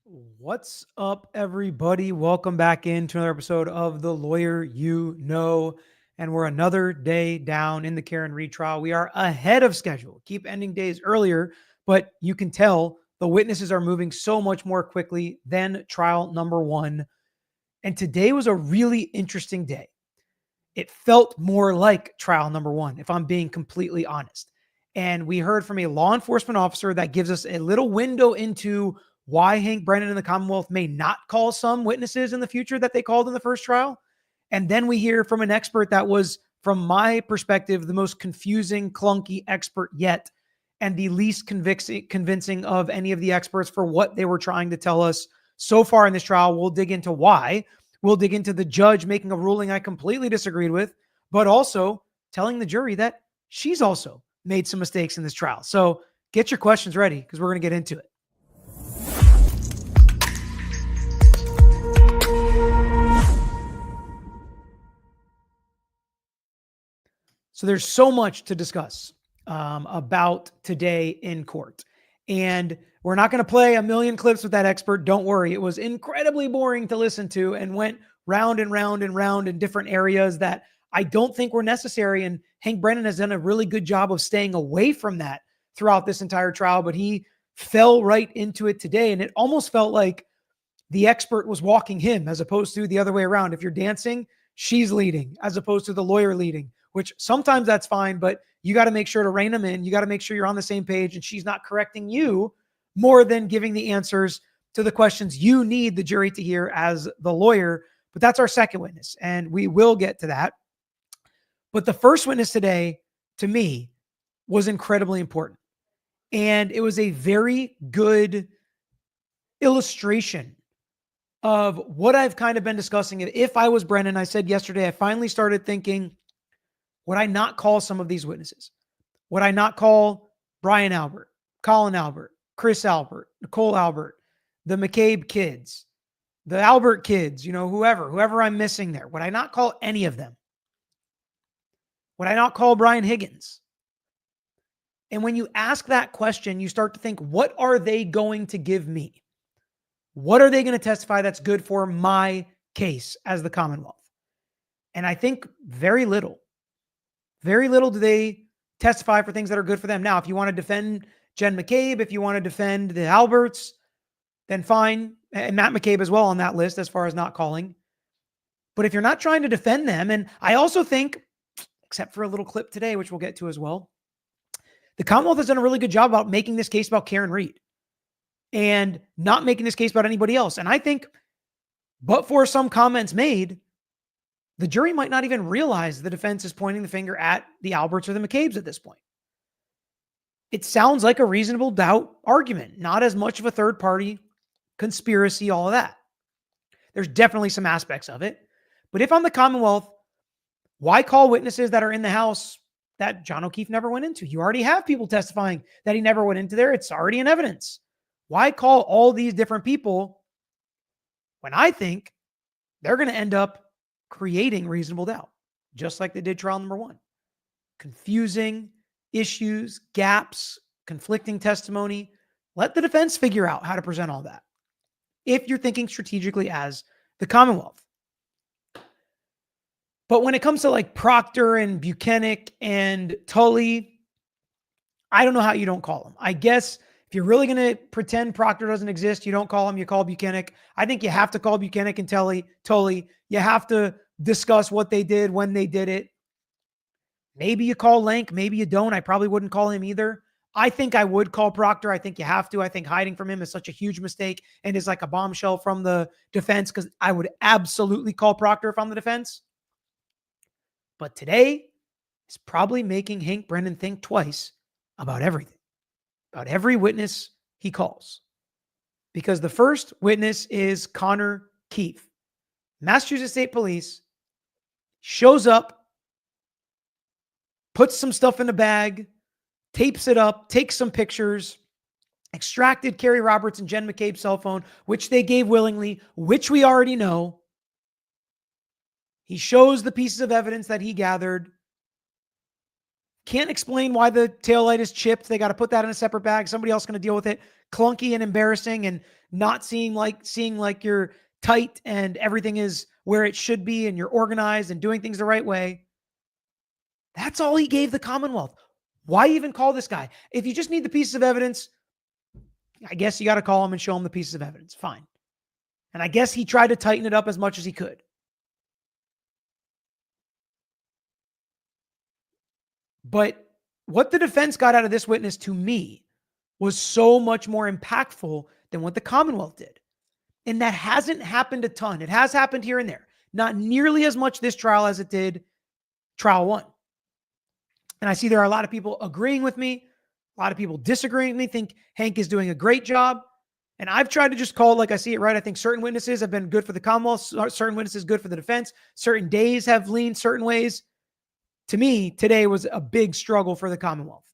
What's up, everybody? Welcome back into another episode of The Lawyer You Know. And we're another day down in the Karen Reed trial. We are ahead of schedule. Keep ending days earlier, but you can tell the witnesses are moving so much more quickly than trial number one. And today was a really interesting day. It felt more like trial number one, if I'm being completely honest. And we heard from a law enforcement officer that gives us a little window into why Hank Brennan and the Commonwealth may not call some witnesses in the future that they called in the first trial. And then we hear from an expert that was, from my perspective, the most confusing, clunky expert yet, and the least convincing of any of the experts for what they were trying to tell us so far in this trial. We'll dig into why. We'll dig into the judge making a ruling I completely disagreed with, but also telling the jury that she's also made some mistakes in this trial. So get your questions ready because we're going to get into it. So there's so much to discuss about today in court. And we're not going to play a million clips with that expert. Don't worry. It was incredibly boring to listen to and went round and round and round in different areas that I don't think were necessary. And Hank Brennan has done a really good job of staying away from that throughout this entire trial, but he fell right into it today. And it almost felt like the expert was walking him as opposed to the other way around. If you're dancing, she's leading as opposed to the lawyer leading, which sometimes that's fine, but you got to make sure to rein them in. You got to make sure you're on the same page and she's not correcting you more than giving the answers to the questions you need the jury to hear as the lawyer. But that's our second witness, and we will get to that. But the first witness today, to me, was incredibly important. And it was a very good illustration of what I've kind of been discussing. If I was Brennan, I said yesterday, I finally started thinking, would I not call some of these witnesses? Would I not call Brian Albert, Colin Albert, Chris Albert, Nicole Albert, the McCabe kids, the Albert kids, whoever I'm missing there? Would I not call any of them? Would I not call Brian Higgins? And when you ask that question, you start to think, what are they going to give me? What are they going to testify that's good for my case as the Commonwealth? And I think very little. Very little do they testify for things that are good for them. Now, if you want to defend Jen McCabe, if you want to defend the Alberts, then fine. And Matt McCabe as well on that list as far as not calling. But if you're not trying to defend them, and I also think, except for a little clip today, which we'll get to as well, the Commonwealth has done a really good job about making this case about Karen Reed and not making this case about anybody else. And I think, but for some comments made, the jury might not even realize the defense is pointing the finger at the Alberts or the McCabes at this point. It sounds like a reasonable doubt argument, not as much of a third party conspiracy, all of that. There's definitely some aspects of it. But if I'm the Commonwealth, why call witnesses that are in the house that John O'Keefe never went into? You already have people testifying that he never went into there. It's already in evidence. Why call all these different people when I think they're going to end up creating reasonable doubt, just like they did trial number one? Confusing issues, gaps, conflicting testimony. Let the defense figure out how to present all that if you're thinking strategically as the Commonwealth. But when it comes to like Proctor and Buchanan and Tully, I don't know how you don't call them. I guess if you're really going to pretend Proctor doesn't exist, you don't call him, you call Buchanan. I think you have to call Buchanan and Tully. You have to discuss what they did, when they did it. Maybe you call Lank, maybe you don't. I probably wouldn't call him either. I think I would call Proctor. I think you have to. I think hiding from him is such a huge mistake and is like a bombshell from the defense, because I would absolutely call Proctor if I'm the defense. But today is probably making Hank Brennan think twice about everything, about every witness he calls. Because the first witness is Connor Keefe. Massachusetts State Police shows up, puts some stuff in a bag, tapes it up, takes some pictures, extracted Kerry Roberts and Jen McCabe's cell phone, which they gave willingly, which we already know. He shows the pieces of evidence that he gathered. Can't explain why the taillight is chipped. They got to put that in a separate bag. Somebody else going to deal with it. Clunky and embarrassing. And not seeing like you're tight and everything is where it should be and you're organized and doing things the right way. That's all he gave the Commonwealth. Why even call this guy? If you just need the pieces of evidence, I guess you got to call him and show him the pieces of evidence. Fine. And I guess he tried to tighten it up as much as he could. But what the defense got out of this witness to me was so much more impactful than what the Commonwealth did. And that hasn't happened a ton. It has happened here and there. Not nearly as much this trial as it did trial one. And I see there are a lot of people agreeing with me. A lot of people disagreeing with me, think Hank is doing a great job. And I've tried to just call it like I see it, right? I think certain witnesses have been good for the Commonwealth, certain witnesses good for the defense, certain days have leaned certain ways. To me, today was a big struggle for the Commonwealth.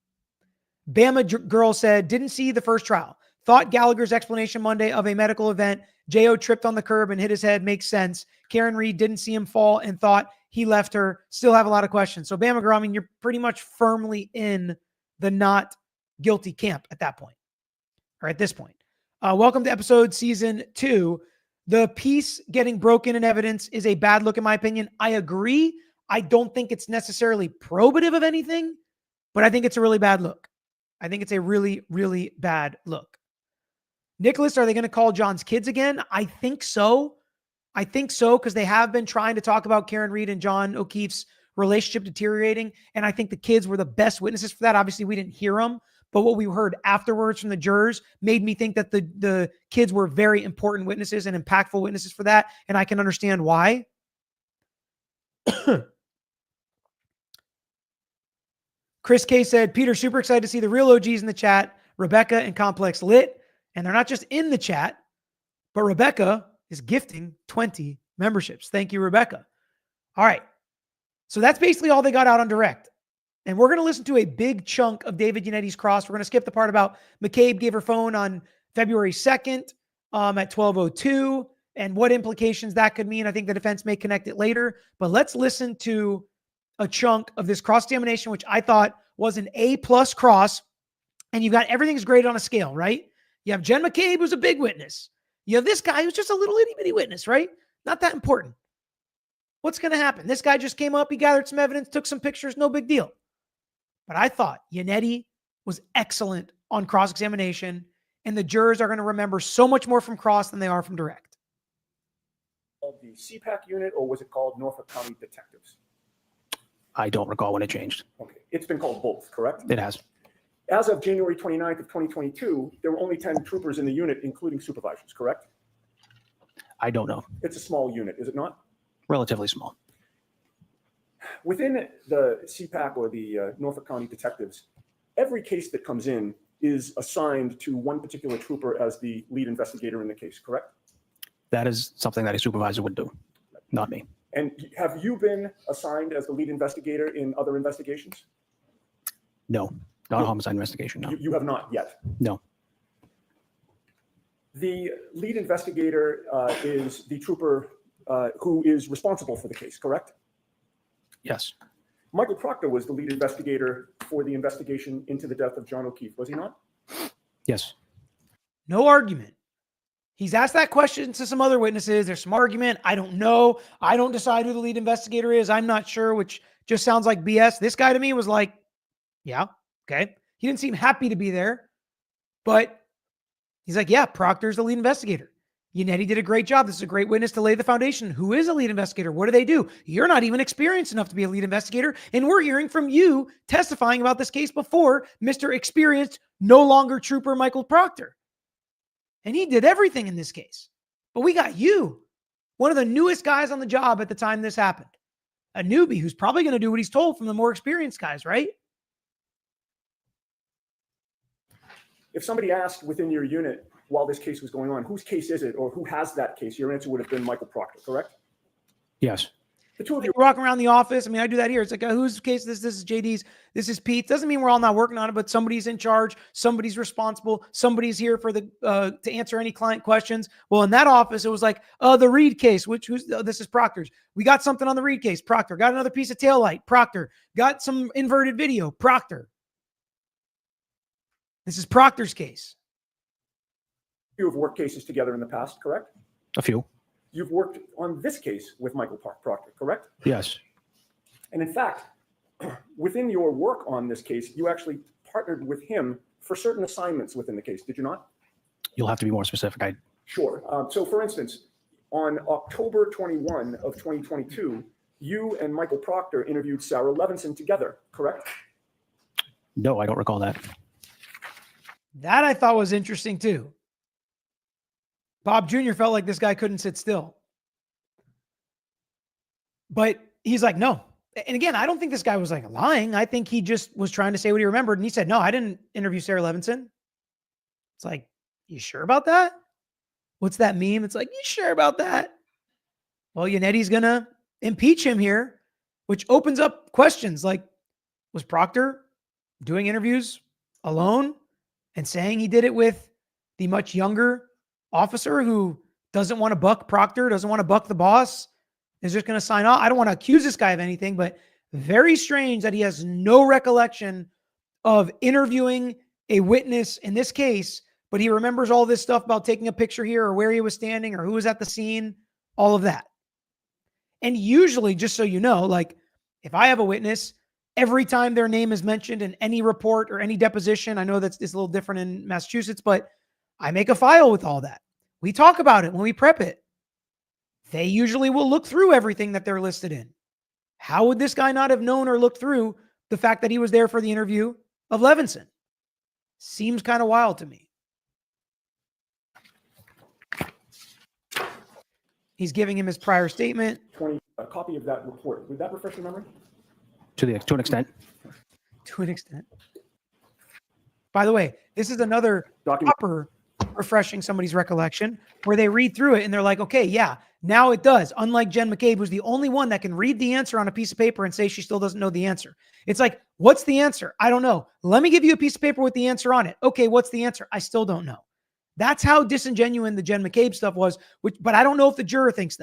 Bama girl said, didn't see the first trial. Thought Gallagher's explanation Monday of a medical event. J.O. tripped on the curb and hit his head. Makes sense. Karen Reed didn't see him fall and thought he left her. Still have a lot of questions. So Bama girl, I mean, you're pretty much firmly in the not guilty camp at that point, or at this point. Welcome to episode season 2. The piece getting broken in evidence is a bad look in my opinion. I agree. I don't think it's necessarily probative of anything, but I think it's a really bad look. I think it's a really, really bad look. Nicholas, are they going to call John's kids again? I think so. I think so, because they have been trying to talk about Karen Reed and John O'Keefe's relationship deteriorating, and I think the kids were the best witnesses for that. Obviously, we didn't hear them, but what we heard afterwards from the jurors made me think that the kids were very important witnesses and impactful witnesses for that, and I can understand why. Chris K said, Peter, super excited to see the real OGs in the chat. Rebecca and Complex lit. And they're not just in the chat, but Rebecca is gifting 20 memberships. Thank you, Rebecca. All right. So that's basically all they got out on direct. And we're going to listen to a big chunk of David Yanetti's cross. We're going to skip the part about McCabe gave her phone on February 2nd at 12:02 and what implications that could mean. I think the defense may connect it later. But let's listen to a chunk of this cross-examination, which I thought was an A+ cross. And you've got everything's graded on a scale, right? You have Jen McCabe, who's a big witness. You have this guy who's just a little itty-bitty witness, right? Not that important. What's going to happen? This guy just came up, he gathered some evidence, took some pictures, no big deal. But I thought Yannetti was excellent on cross-examination, and the jurors are going to remember so much more from cross than they are from direct. The CPAC unit, or was it called Norfolk County Detectives? I don't recall when it changed. Okay, it's been called both, correct? It has. As of January 29th of 2022, there were only 10 troopers in the unit, including supervisors, correct? I don't know. It's a small unit, is it not? Relatively small. Within the CPAC or the Norfolk County Detectives, every case that comes in is assigned to one particular trooper as the lead investigator in the case, correct? That is something that a supervisor would do, not me. And have you been assigned as the lead investigator in other investigations? No, not a homicide investigation, no. You have not yet? No. The lead investigator is the trooper who is responsible for the case, correct? Yes. Michael Proctor was the lead investigator for the investigation into the death of John O'Keefe, was he not? Yes. No argument. He's asked that question to some other witnesses. There's some argument. I don't know. I don't decide who the lead investigator is. I'm not sure, which just sounds like BS. This guy to me was like, yeah, okay. He didn't seem happy to be there, but he's like, yeah, Proctor's the lead investigator. Yannetti did a great job. This is a great witness to lay the foundation. Who is a lead investigator? What do they do? You're not even experienced enough to be a lead investigator. And we're hearing from you testifying about this case before Mr. Experienced, no longer Trooper Michael Proctor. And he did everything in this case. But we got you, one of the newest guys on the job at the time this happened. A newbie who's probably going to do what he's told from the more experienced guys, right? If somebody asked within your unit while this case was going on, whose case is it or who has that case, your answer would have been Michael Proctor, correct? Yes. The two of you You're walking around the office. I mean, I do that here. It's like, whose case this is JD's, this is Pete's. Doesn't mean we're all not working on it, but somebody's in charge, somebody's responsible, somebody's here for the to answer any client questions. Well, in that office, it was like, the Reed case, this is Proctor's. We got something on the Reed case, Proctor. Got another piece of taillight, Proctor. Got some inverted video, Proctor. This is Proctor's case. You have worked cases together in the past, correct? A few. You've worked on this case with Michael Proctor, correct? Yes. And in fact, within your work on this case, you actually partnered with him for certain assignments within the case, did you not? You'll have to be more specific. Sure. So for instance, on October 21 of 2022, you and Michael Proctor interviewed Sarah Levinson together, correct? No, I don't recall that. That I thought was interesting too. Bob Jr. felt like this guy couldn't sit still. But he's like, no. And again, I don't think this guy was like lying. I think he just was trying to say what he remembered. And he said, no, I didn't interview Sarah Levinson. It's like, you sure about that? What's that meme? It's like, you sure about that? Well, Yannetti's going to impeach him here, which opens up questions like, was Proctor doing interviews alone and saying he did it with the much younger officer who doesn't want to buck Proctor, doesn't want to buck the boss, is just going to sign off? I don't want to accuse this guy of anything, but very strange that he has no recollection of interviewing a witness in this case, but he remembers all this stuff about taking a picture here or where he was standing or who was at the scene, all of that. And usually, just so you know, like if I have a witness, every time their name is mentioned in any report or any deposition, I know that's it's a little different in Massachusetts, but I make a file with all that. We talk about it when we prep it. They usually will look through everything that they're listed in. How would this guy not have known or looked through the fact that he was there for the interview of Levinson? Seems kind of wild to me. He's giving him his prior statement. A copy of that report. Would that refresh your memory? To an extent. To an extent. By the way, this is another proper refreshing somebody's recollection where they read through it and they're like, okay, yeah, now it does. Unlike Jen McCabe, who's the only one that can read the answer on a piece of paper and say she still doesn't know the answer. It's like, what's the answer? I don't know. Let me give you a piece of paper with the answer on it. Okay, what's the answer? I still don't know. That's how disingenuous the Jen McCabe stuff was, but I don't know if the jurors think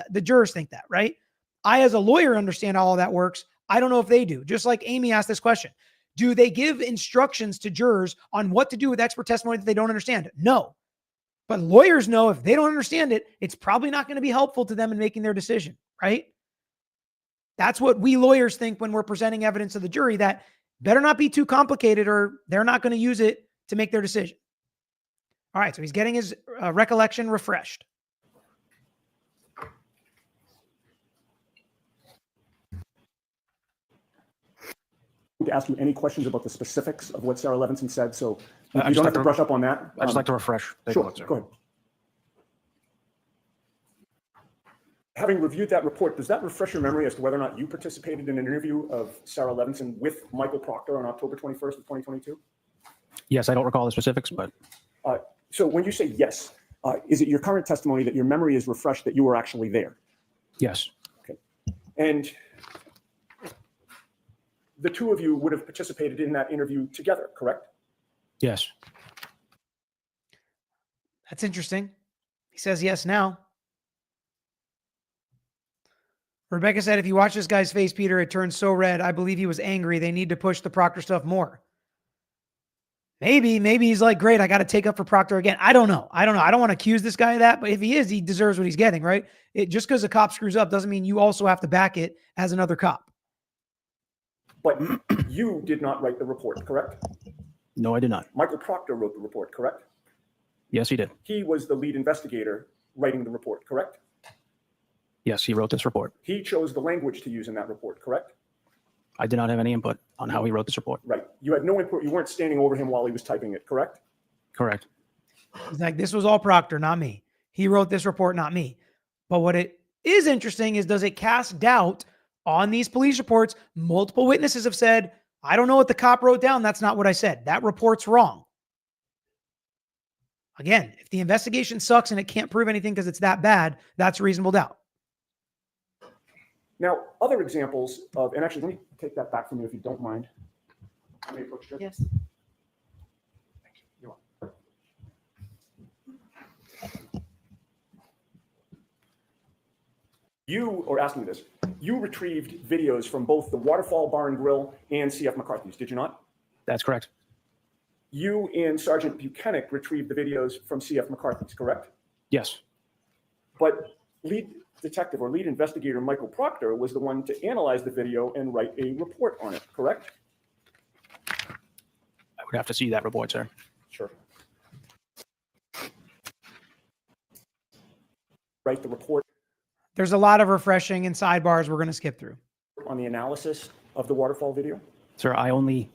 that, right? I, as a lawyer, understand how all that works. I don't know if they do. Just like Amy asked this question. Do they give instructions to jurors on what to do with expert testimony that they don't understand? No. But lawyers know if they don't understand it, it's probably not going to be helpful to them in making their decision, right? That's what we lawyers think when we're presenting evidence to the jury, that better not be too complicated or they're not going to use it to make their decision. All right, so he's getting his recollection refreshed. To ask you any questions about the specifics of what Sarah Levinson said, so you just don't like have to to- brush up on that. I'd just like to refresh. Sure, go ahead. Having reviewed that report, does that refresh your memory as to whether or not you participated in an interview of Sarah Levinson with Michael Proctor on October 21st of 2022? Yes, I don't recall the specifics, but So when you say yes, is it your current testimony that your memory is refreshed that you were actually there? yes. Okay. And the two of you would have participated in that interview together, correct? Yes. That's interesting. He says yes now. Rebecca said, if you watch this guy's face, Peter, it turns so red. I believe he was angry. They need to push the Proctor stuff more. Maybe he's like, great, I got to take up for Proctor again. I don't know. I don't want to accuse this guy of that, but if he is, he deserves what he's getting, right? Just because a cop screws up doesn't mean you also have to back it as another cop. But you did not write the report, correct? No, I did not. Michael Proctor wrote the report, correct? Yes, he did. He was the lead investigator writing the report, correct? Yes, he wrote this report. He chose the language to use in that report, correct? I did not have any input on how he wrote this report. Right. You had no input. You weren't standing over him while he was typing it, correct? Correct. He's like, this was all Proctor, not me. He wrote this report, not me. But what it is interesting is, does it cast doubt on these police reports? Multiple witnesses have said, I don't know what the cop wrote down. That's not what I said. That report's wrong. Again, if the investigation sucks and it can't prove anything because it's that bad, that's reasonable doubt. Now, other examples of, and actually, let me take that back from you if you don't mind. May I approach, Judge? Yes. Thank you. You're welcome. You are asking me this. You retrieved videos from both the Waterfall Bar and Grill and CF McCarthy's, did you not? That's correct. You and Sergeant Buchanan retrieved the videos from C.F. McCarthy's, correct? Yes. But lead detective or lead investigator Michael Proctor was the one to analyze the video and write a report on it, correct? I would have to see that report, sir. Sure. Write the report There's a lot of refreshing and sidebars we're going to skip through. on the analysis of the waterfall video? Sir, I only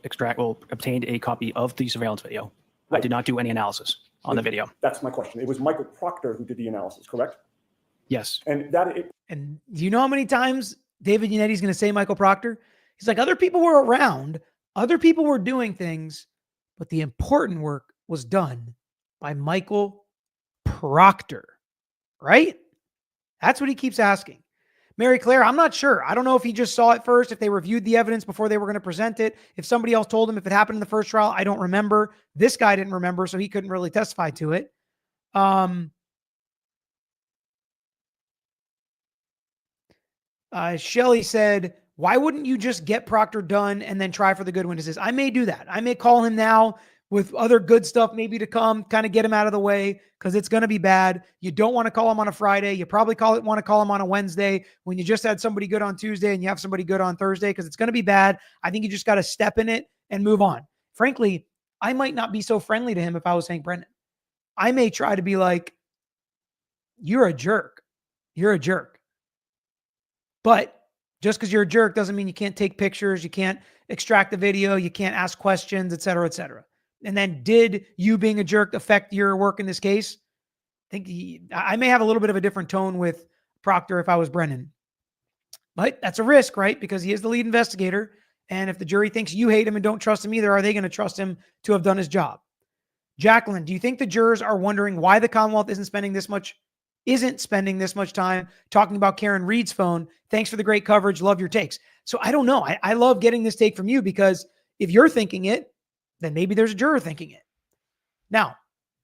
obtained a copy of the surveillance video. I Right. did not do any analysis on the video. That's my question. It was Michael Proctor who did the analysis, correct? Yes. And that it, And do you know how many times David Yanetti's going to say Michael Proctor? He's like, other people were around, other people were doing things, but the important work was done by Michael Proctor, right? That's what he keeps asking. Mary Claire, I'm not sure. I don't know if he just saw it first, if they reviewed the evidence before they were going to present it, if somebody else told him if it happened in the first trial. I don't remember. This guy didn't remember, so he couldn't really testify to it. Shelley said, why wouldn't you just get Proctor done and then try for the good witnesses? I may do that. I may call him now with other good stuff maybe to come, kind of get him out of the way because it's going to be bad. You don't want to call him on a Friday. You probably want to call him on a Wednesday when you just had somebody good on Tuesday and you have somebody good on Thursday because it's going to be bad. I think you just got to step in it and move on. Frankly, I might not be so friendly to him if I was Hank Brennan. I may try to be like, you're a jerk. You're a jerk. But just because you're a jerk doesn't mean you can't take pictures, you can't extract the video, you can't ask questions, et cetera, et cetera. And then did you being a jerk affect your work in this case? I may have a little bit of a different tone with Proctor if I was Brennan. But that's a risk, right? Because he is the lead investigator. And if the jury thinks you hate him and don't trust him either, are they going to trust him to have done his job? Jacqueline, do you think the jurors are wondering why the Commonwealth isn't spending this much time talking about Karen Reed's phone? Thanks for the great coverage. Love your takes. So I don't know. I love getting this take from you because if you're thinking it, then maybe there's a juror thinking it. Now,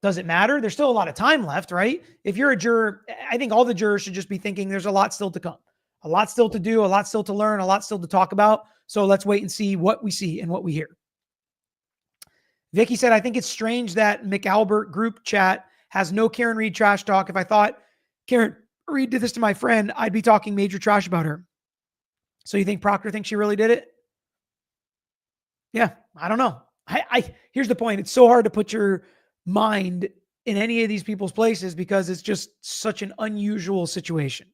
does it matter? There's still a lot of time left, right? If you're a juror, I think all the jurors should just be thinking there's a lot still to come, a lot still to do, a lot still to learn, a lot still to talk about. So let's wait and see what we see and what we hear. Vicky said, I think it's strange that McAlbert group chat has no Karen Reed trash talk. If I thought Karen Reed did this to my friend, I'd be talking major trash about her. So you think Proctor thinks she really did it? Yeah, I don't know. Here's the point. It's so hard to put your mind in any of these people's places because it's just such an unusual situation.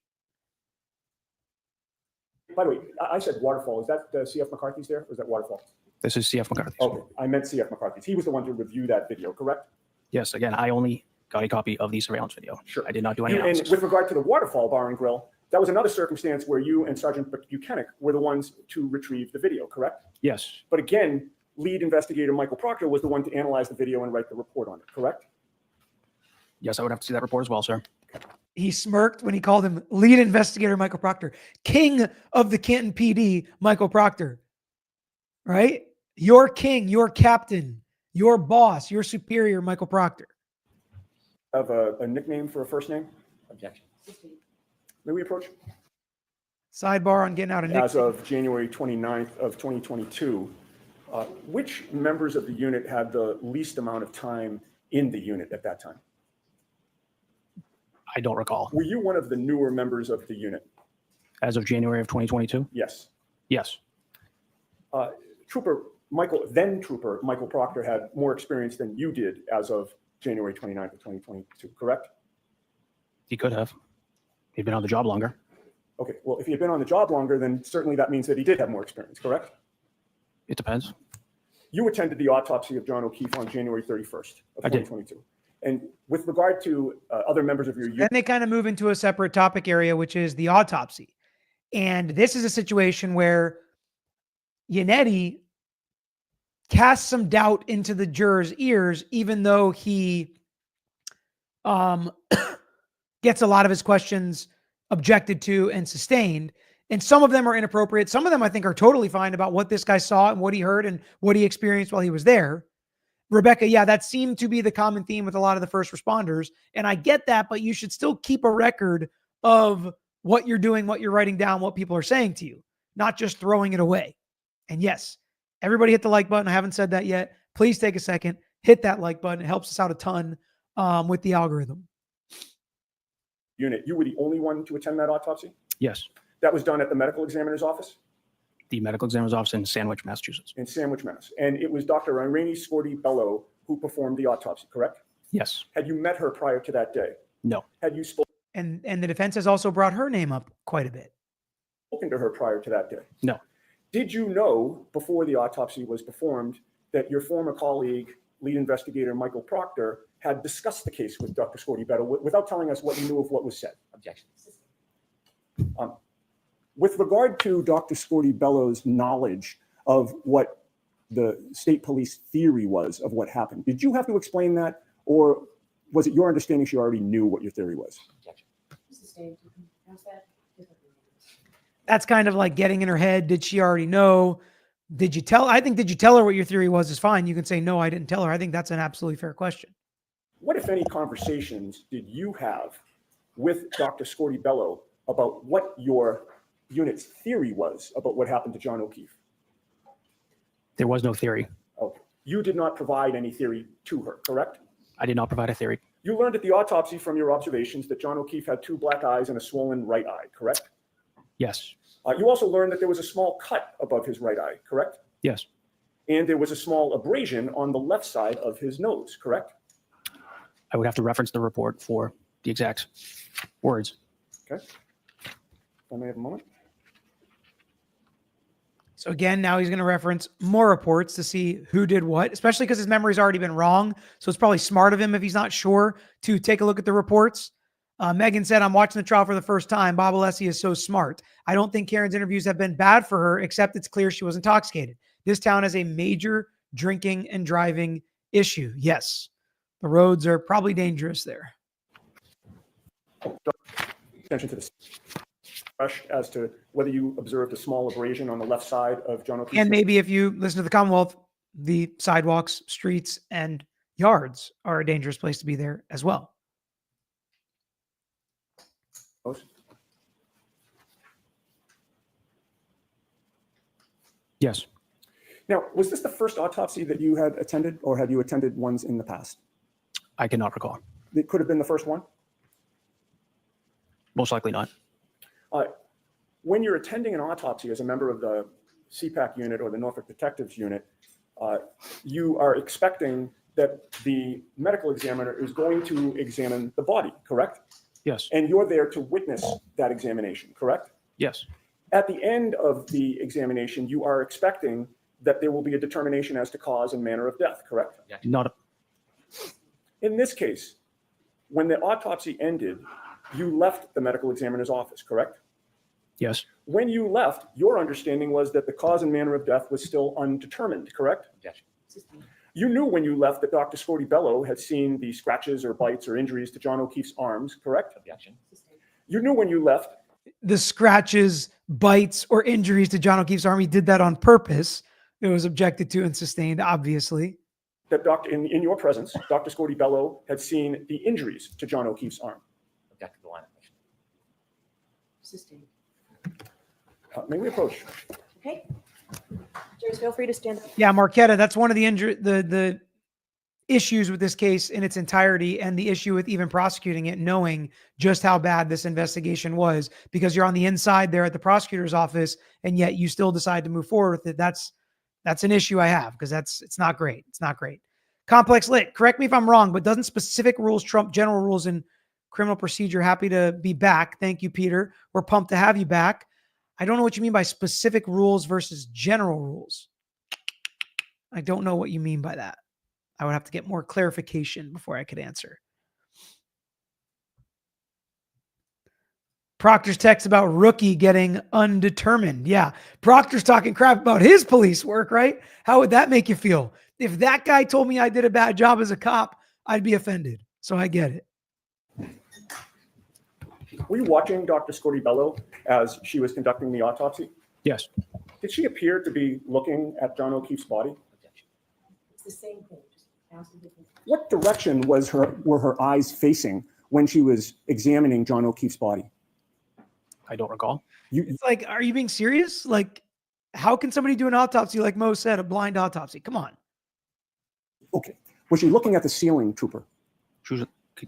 by the way, I said Waterfall. Is that C.F. McCarthy's there, or is that Waterfall? This is C.F. McCarthy. Okay, I meant C.F. McCarthy's. He was the one to review that video, correct? Yes, again, I only got a copy of the surveillance video. Sure. I did not do any And analysis. with regard to the Waterfall Bar and Grill, that was another circumstance where you and Sergeant Buchanan were the ones to retrieve the video, correct? Yes, But again, lead investigator Michael Proctor was the one to analyze the video and write the report on it, correct? yes, I would have to see that report as well, sir. He smirked when he called him lead investigator Michael Proctor, king of the Canton PD, Michael Proctor, right? Your king, your captain, your boss, your superior, Michael Proctor. Have a nickname for a first name? Objection. May we approach? Sidebar on getting out of As Nick. of January 29th of 2022, which members of the unit had the least amount of time in the unit at that time? I don't recall. Were you one of the newer members of the unit? As of January of 2022? Yes. Yes, Trooper Michael Proctor had more experience than you did as of January 29th of 2022, correct? he could have. He'd been on the job longer. Okay, well, if he had been on the job longer, then certainly that means that he did have more experience, correct? It depends. You attended the autopsy of John O'Keefe on January 31st of I did. 2022. And with regard to other members of your unit, Then they kind of move into a separate topic area, which is the autopsy. And this is a situation where Yannetti casts some doubt into the jurors' ears, even though he gets a lot of his questions objected to and sustained. And some of them are inappropriate. Some of them I think are totally fine about what this guy saw and what he heard and what he experienced while he was there. Rebecca, yeah, that seemed to be the common theme with a lot of the first responders. And I get that, but you should still keep a record of what you're doing, what you're writing down, what people are saying to you, not just throwing it away. And yes, everybody hit the like button. I haven't said that yet. Please take a second, hit that like button. It helps us out a ton with the algorithm. Unit, you were the only one to attend that autopsy? Yes. That was done at the medical examiner's office The medical examiner's office in Sandwich, Massachusetts. in Sandwich, Mass. And it was Dr. Irene Scorti-Bello who performed the autopsy, correct? Yes. Had you met her prior to that day? No. Had you spoken And the defense has also brought her name up quite a bit. to her prior to that day? No. Did you know before the autopsy was performed that your former colleague, lead investigator Michael Proctor, had discussed the case with Dr. Scorti-Bello without telling us what you knew of what was said? Objection. With regard to Dr. Scorti-Bello's knowledge of what the state police theory was of what happened, did you have to explain that, or was it your understanding she already knew what your theory was? Objection. Sustained. How's that? That's kind of like getting in her head. Did she already know? Did you tell her what your theory was is fine. You can say, no, I didn't tell her. I think that's an absolutely fair question. What, if any, conversations did you have with Dr. Scorti-Bello about what your unit's theory was about what happened to John O'Keefe? There was no theory. Okay. You did not provide any theory to her, correct? I did not provide a theory. You learned at the autopsy from your observations that John O'Keefe had 2 black eyes and a swollen right eye, correct? Yes. You also learned that there was a small cut above his right eye, correct? Yes. And there was a small abrasion on the left side of his nose, correct? I would have to reference the report for the exact words. Okay. If I may have a moment. So again, now he's going to reference more reports to see who did what, especially because his memory's already been wrong. So it's probably smart of him, if he's not sure, to take a look at the reports. Megan said, I'm watching the trial for the first time. Bob Alessi is so smart. I don't think Karen's interviews have been bad for her, except it's clear she was intoxicated. This town has a major drinking and driving issue. Yes, the roads are probably dangerous there. Attention to this as to whether you observed a small abrasion on the left side of John O'Keefe's And maybe if you listen to the Commonwealth, the sidewalks, streets, and yards are a dangerous place to be there as well. nose. Yes. Now, was this the first autopsy that you had attended, or had you attended ones in the past? I cannot recall. It could have been the first one. Most likely not. When you're attending an autopsy as a member of the CPAC unit or the Norfolk Detectives unit, you are expecting that the medical examiner is going to examine the body, correct? Yes. And you're there to witness that examination, correct? Yes. At the end of the examination, you are expecting that there will be a determination as to cause and manner of death, correct? Not. In this case, when the autopsy ended, you left the medical examiner's office, correct? Yes. When you left, your understanding was that the cause and manner of death was still undetermined, correct? Objection. You knew when you left that Dr. Scorti-Bello had seen the scratches or bites or injuries to John O'Keefe's arms, correct? Objection. You knew when you left The scratches, bites, or injuries to John O'Keefe's arm, he did that on purpose. It was objected to and sustained, obviously. that in your presence, Dr. Scorti-Bello had seen the injuries to John O'Keefe's arm. Object to the line of question. Sustained. May we approach? Okay. Jurors, feel free to stand up. Yeah, Marquetta, that's one of the issues with this case in its entirety, and the issue with even prosecuting it, knowing just how bad this investigation was, because you're on the inside there at the prosecutor's office, and yet you still decide to move forward with it. That's an issue I have, because it's not great. It's not great. Complex Lit, correct me if I'm wrong, but doesn't specific rules trump general rules in criminal procedure? Happy to be back. Thank you, Peter. We're pumped to have you back. I don't know what you mean by specific rules versus general rules. I don't know what you mean by that. I would have to get more clarification before I could answer. Proctor's text about rookie getting undetermined. Yeah, Proctor's talking crap about his police work, right? How would that make you feel? If that guy told me I did a bad job as a cop, I'd be offended. So I get it. Were you watching Dr. Scorti-Bello as she was conducting the autopsy? Yes. Did she appear to be looking at John O'Keefe's body? Objection. It's the same thing. Just ask a different. What direction were her eyes facing when she was examining John O'Keefe's body? I don't recall. It's like, are you being serious? Like, how can somebody do an autopsy like Mo said, a blind autopsy? Come on. Okay. Was she looking at the ceiling, Trooper? She was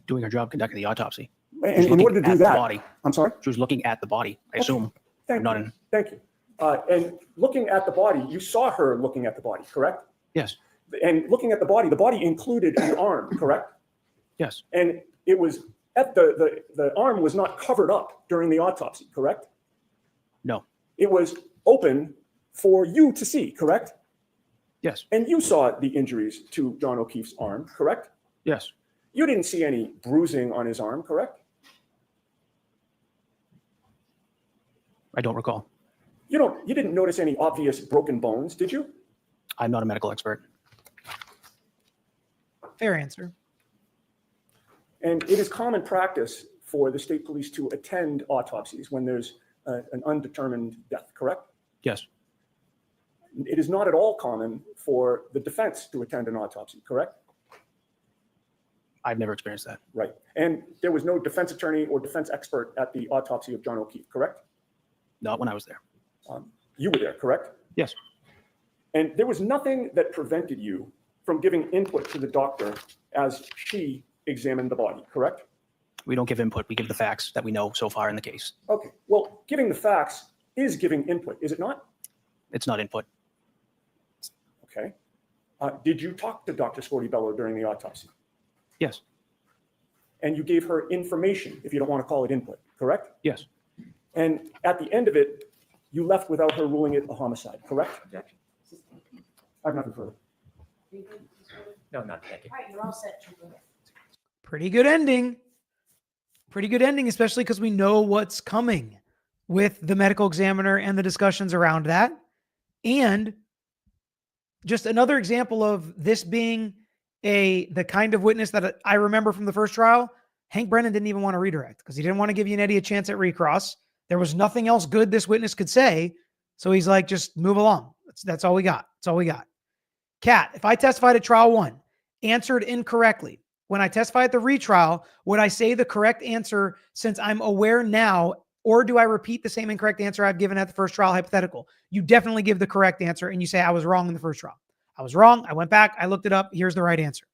doing her job conducting the autopsy. And in order to do The that, body. I'm sorry? She was looking at the body, I assume. Thank Not you. in, Thank you. And looking at the body, you saw her looking at the body, correct? yes, And looking at the body included an arm, correct? yes, And it was at the arm was not covered up during the autopsy, correct? no, It was open for you to see, correct? yes, And you saw the injuries to John O'Keefe's arm, correct? yes. You didn't see any bruising on his arm, correct? I don't recall. You didn't notice any obvious broken bones, did you? I'm not a medical expert. Fair answer. And it is common practice for the state police to attend autopsies when there's an undetermined death, correct? Yes, It is not at all common for the defense to attend an autopsy, correct? I've never experienced that. Right. And there was no defense attorney or defense expert at the autopsy of John O'Keefe, correct? Not when I was there. You were there, correct? Yes, And there was nothing that prevented you from giving input to the doctor as she examined the body, correct? we don't give input. We give the facts that we know so far in the case. Okay. Well, giving the facts is giving input, is it not? It's not input. Okay. Did you talk to Dr. Scorti-Bello during the autopsy? Yes, And you gave her information, if you don't want to call it input, correct? yes, And at the end of it, you left without her ruling it a homicide, correct? Objection. I have nothing further. No, not thank you. All right, you're all set, Trooper. Pretty good ending. Pretty good ending, especially because we know what's coming with the medical examiner and the discussions around that. And just another example of this being the kind of witness that I remember from the first trial. Hank Brennan didn't even want to redirect because he didn't want to give Yannetti a chance at recross. There was nothing else good this witness could say. So he's like, just move along. That's all we got. That's all we got. Kat, if I testified at trial 1, answered incorrectly, when I testify at the retrial, would I say the correct answer since I'm aware now, or do I repeat the same incorrect answer I've given at the first trial hypothetical? You definitely give the correct answer and you say, I was wrong in the first trial. I was wrong. I went back. I looked it up. Here's the right answer.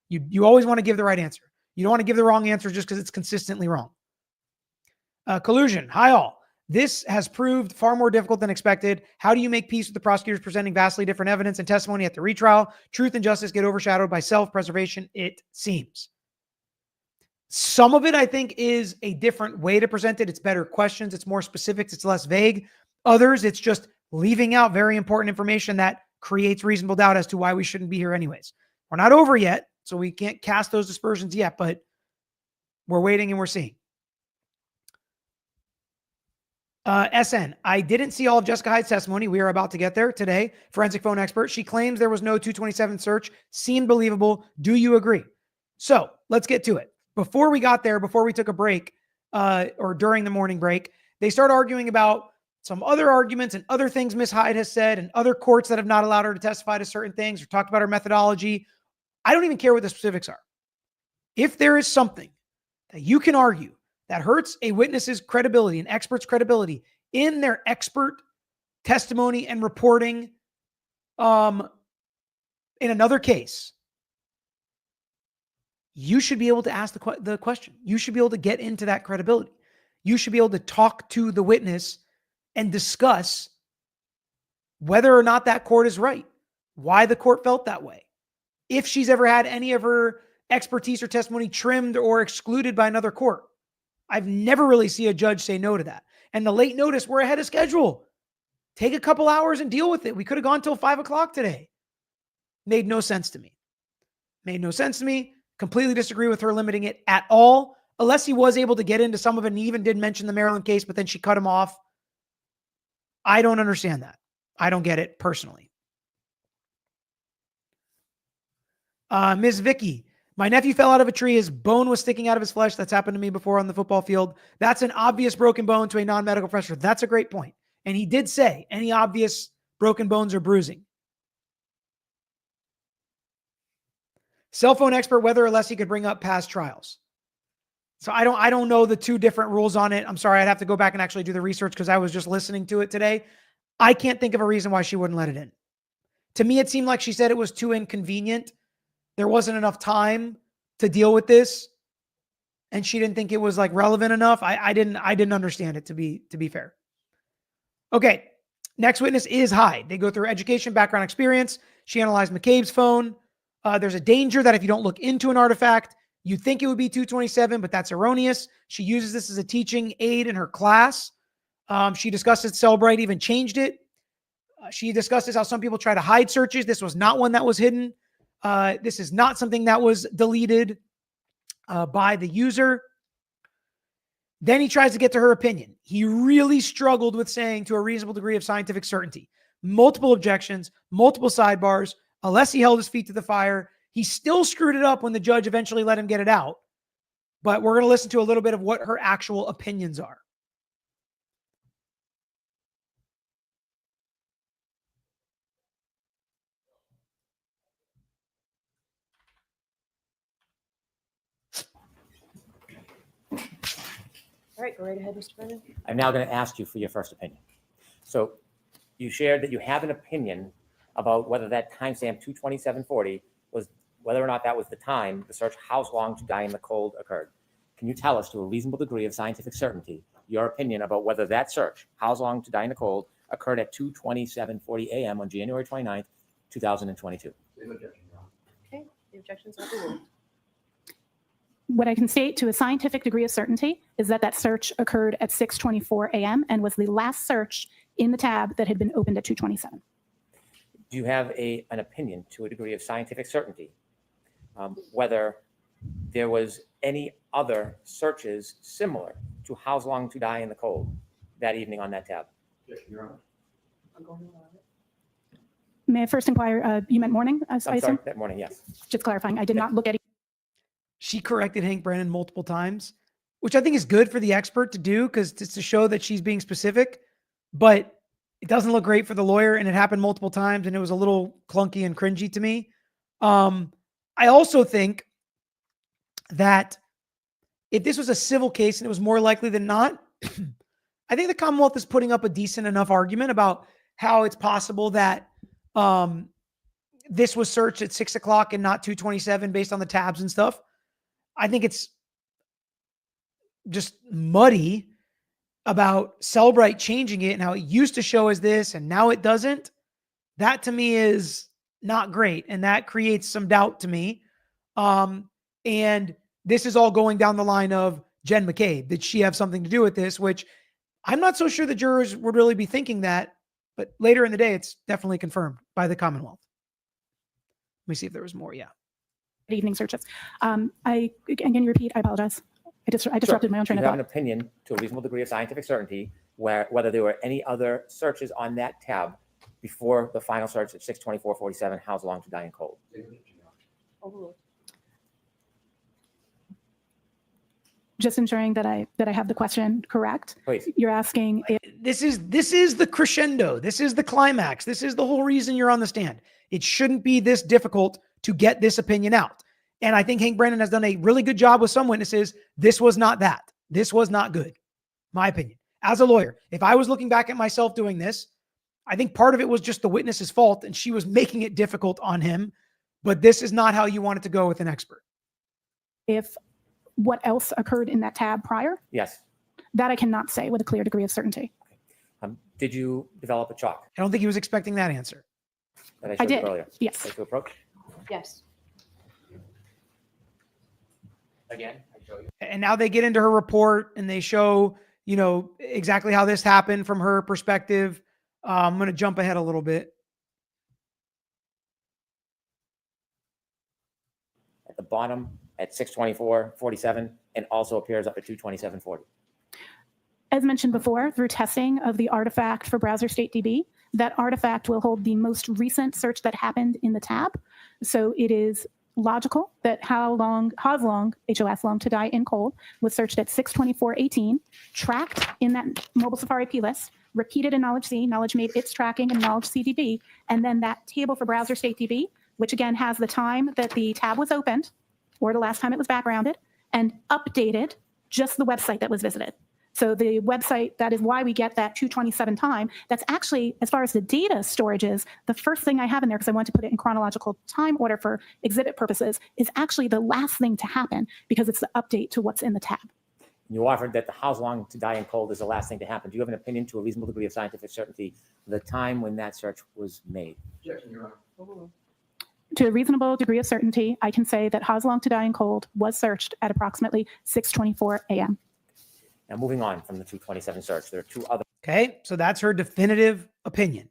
You always want to give the right answer. You don't want to give the wrong answer just because it's consistently wrong. Collusion. Hi all. This has proved far more difficult than expected. How do you make peace with the prosecutors presenting vastly different evidence and testimony at the retrial? Truth and justice get overshadowed by self-preservation, it seems. Some of it, I think, is a different way to present it. It's better questions. It's more specifics. It's less vague. Others, it's just leaving out very important information that creates reasonable doubt as to why we shouldn't be here anyways. We're not over yet, so we can't cast those dispersions yet, but we're waiting and we're seeing. SN, I didn't see all of Jessica Hyde's testimony. We are about to get there today. Forensic phone expert. She claims there was no 227 search. Seemed believable. Do you agree? So let's get to it. Before we got there, before we took a break, or during the morning break, they start arguing about some other arguments and other things Ms. Hyde has said and other courts that have not allowed her to testify to certain things or talked about her methodology. I don't even care what the specifics are. If there is something that you can argue that hurts a witness's credibility, an expert's credibility in their expert testimony and reporting in another case, you should be able to ask the question. You should be able to get into that credibility. You should be able to talk to the witness and discuss whether or not that court is right, why the court felt that way, if she's ever had any of her expertise or testimony trimmed or excluded by another court. I've never really seen a judge say no to that. And the late notice, we're ahead of schedule. Take a couple hours and deal with it. We could have gone till 5 o'clock today. Made no sense to me. Made no sense to me. Completely disagree with her limiting it at all. Unless he was able to get into some of it and even did mention the Maryland case, but then she cut him off. I don't understand that. I don't get it personally. Ms. Vicky, my nephew fell out of a tree. His bone was sticking out of his flesh. That's happened to me before on the football field. That's an obvious broken bone to a non-medical professional. That's a great point. And he did say any obvious broken bones or bruising. Cell phone expert, whether or less he could bring up past trials. So I don't know the two different rules on it. I'm sorry. I'd have to go back and actually do the research because I was just listening to it today. I can't think of a reason why she wouldn't let it in. To me, it seemed like she said it was too inconvenient there wasn't enough time to deal with this, and she didn't think it was like relevant enough. I didn't understand it, to be fair. Okay. Next witness is Hyde. They go through education, background, experience. She analyzed McCabe's phone. There's a danger that if you don't look into an artifact, you'd think it would be 227, but that's erroneous. She uses this as a teaching aid in her class. She discusses Cellbrite even changed it. She discusses how some people try to hide searches. This was not one that was hidden. This is not something that was deleted by the user. Then he tries to get to her opinion. He really struggled with saying to a reasonable degree of scientific certainty. Multiple objections, multiple sidebars. Alessi held his feet to the fire. He still screwed it up when the judge eventually let him get it out. But we're going to listen to a little bit of what her actual opinions are. All right, go right ahead, Mr. Brennan. I'm now going to ask you for your first opinion. So you shared that you have an opinion about whether that timestamp 22740 was, whether or not that was the time the search "How Long to Die in the Cold" occurred. Can you tell us to a reasonable degree of scientific certainty your opinion about whether that search "How Long to Die in the Cold" occurred at 2:27:40 a.m. on January 29th, 2022? Okay, the objections are overruled. What I can state to a scientific degree of certainty is that that search occurred at 6:24 a.m. and was the last search in the tab that had been opened at 2:27. Do you have an opinion to a degree of scientific certainty whether there was any other searches similar to "How Long to Die in the Cold" that evening on that tab? Yes, Your Honor. I'm going to allow it. May I first inquire, you meant morning, I I'm assume? sorry, that morning, yes. Just clarifying, I did not look at She corrected Hank Brennan multiple times, which I think is good for the expert to do because it's to show that she's being specific, but it doesn't look great for the lawyer, and it happened multiple times, and it was a little clunky and cringy to me. I also think that if this was a civil case and it was more likely than not, I think the Commonwealth is putting up a decent enough argument about how it's possible that this was searched at 6 o'clock and not 2:27 based on the tabs and stuff. I think it's just muddy about Cellbrite changing it and how it used to show as this and now it doesn't. That to me is not great. And that creates some doubt to me. And this is all going down the line of Jen McCabe. Did she have something to do with this? Which I'm not so sure the jurors would really be thinking that, but later in the day, it's definitely confirmed by the Commonwealth. Let me see if there was more. Yeah. evening searches. Can you repeat? I apologize. I disrupted my own train Do of you have an thought. opinion to a reasonable degree of scientific certainty whether there were any other searches on that tab before the final search at 6:24:47, "How Long to Die in Cold"? Overruled. Just ensuring that I have the question correct. Please. You're asking if This is the crescendo. This is the climax. This is the whole reason you're on the stand. It shouldn't be this difficult to get this opinion out. And I think Hank Brennan has done a really good job with some witnesses. This was not that. This was not good. My opinion. As a lawyer, if I was looking back at myself doing this, I think part of it was just the witness's fault and she was making it difficult on him. But this is not how you want it to go with an expert. what else occurred in that tab prior, Yes. that I cannot say with a clear degree of certainty. Did you develop a chalk I don't think he was expecting that answer. that I I showed you did. earlier? Yes. Take to approach. Yes. Again, I show you. And now they get into her report and they show, exactly how this happened from her perspective. I'm going to jump ahead a little bit. At the bottom at 6:24:47 and also appears up at 2:27:40. As mentioned before, through testing of the artifact for Browser State DB, that artifact will hold the most recent search that happened in the tab. So it is logical that How Long to Die in Cold was searched at 6:24:18, tracked in that mobile Safari P list, repeated in Knowledge C, Knowledge made its tracking in Knowledge CDB, and then that table for Browser State DB, which again has the time that the tab was opened or the last time it was backgrounded, and updated just the website that was visited. So the website, that is why we get that 227 time. That's actually, as far as the data storage is, the first thing I have in there, because I want to put it in chronological time order for exhibit purposes, is actually the last thing to happen because it's the update to what's in the tab. You offered that the how's long to die in cold is the last thing to happen. Do you have an opinion to a reasonable degree of scientific certainty the time when that search was made? Objection, Your Honor. Overruled. To a reasonable degree of certainty, I can say that How's Long to Die in Cold was searched at approximately 6:24 a.m. Now, moving on from the 227 search, there are two other. Okay, so that's her definitive opinion.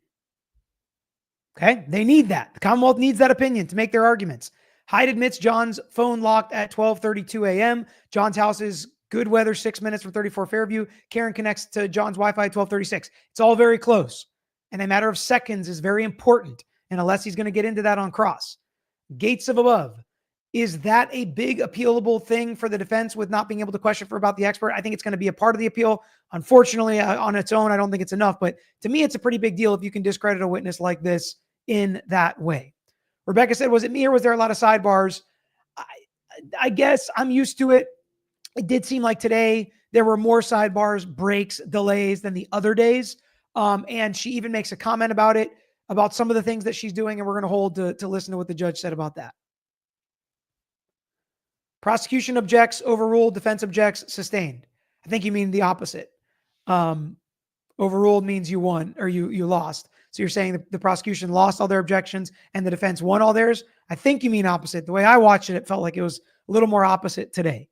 Okay, they need that. The Commonwealth needs that opinion to make their arguments. Hyde admits John's phone locked at 12:32 a.m. John's house is good weather, 6 minutes from 34 Fairview. Karen connects to John's Wi-Fi at 12:36. It's all very close. And a matter of seconds is very important. And unless he's going to get into that on cross. Gates of above. Is that a big appealable thing for the defense with not being able to question for about the expert? I think it's going to be a part of the appeal. Unfortunately, on its own, I don't think it's enough. But to me, it's a pretty big deal if you can discredit a witness like this in that way. Rebecca said, was it me or was there a lot of sidebars? I guess I'm used to it. It did seem like today there were more sidebars, breaks, delays than the other days. And she even makes a comment about it, about some of the things that she's doing, and we're going to hold to listen to what the judge said about that. Prosecution objects, overruled. Defense objects, sustained. I think you mean the opposite. Overruled means you won or you lost. So you're saying the prosecution lost all their objections and the defense won all theirs? I think you mean opposite. The way I watched it, it felt like it was a little more opposite today.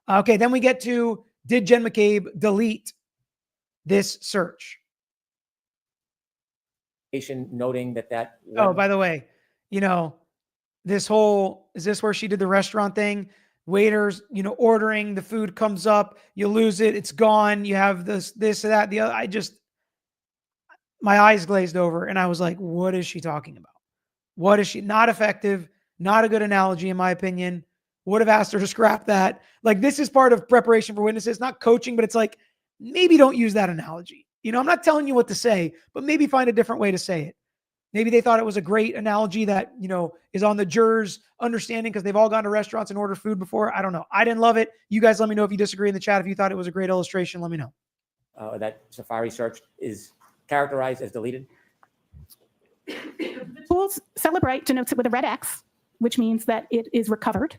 Okay, then we get to, did Jen McCabe delete this search? Noting that. Oh, by the way, this whole, is this where she did the restaurant thing? Waiters, ordering, the food comes up, you lose it, it's gone. You have this, that, the other. My eyes glazed over and I was like, what is she talking about? What is she? Not effective, not a good analogy in my opinion. Would have asked her to scrap that. Like, this is part of preparation for witnesses, not coaching, but it's like, maybe don't use that analogy. I'm not telling you what to say, but maybe find a different way to say it. Maybe they thought it was a great analogy that, is on the jurors' understanding because they've all gone to restaurants and ordered food before. I don't know. I didn't love it. You guys let me know if you disagree in the chat. If you thought it was a great illustration, let me know. That Safari search is characterized as deleted? The tools Celebrate denotes it with a red X, which means that it is recovered.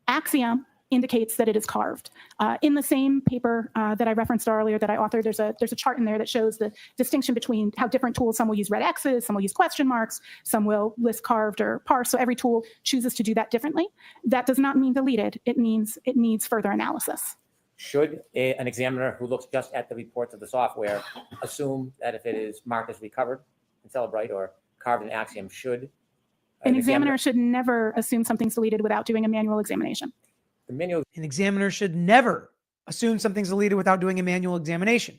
Axiom indicates that it is carved. In the same paper that I referenced earlier that I authored, there's a chart in there that shows the distinction between how different tools, some will use red X's, some will use question marks, some will list carved or parsed. So every tool chooses to do that differently. That does not mean deleted. It means it needs further analysis. Should an examiner who looks just at the reports of the software assume that if it is marked as recovered in Celebrate or carved in Axiom, should an examiner should never assume something's deleted without doing a manual examination. An examiner should never assume something's deleted without doing a manual examination.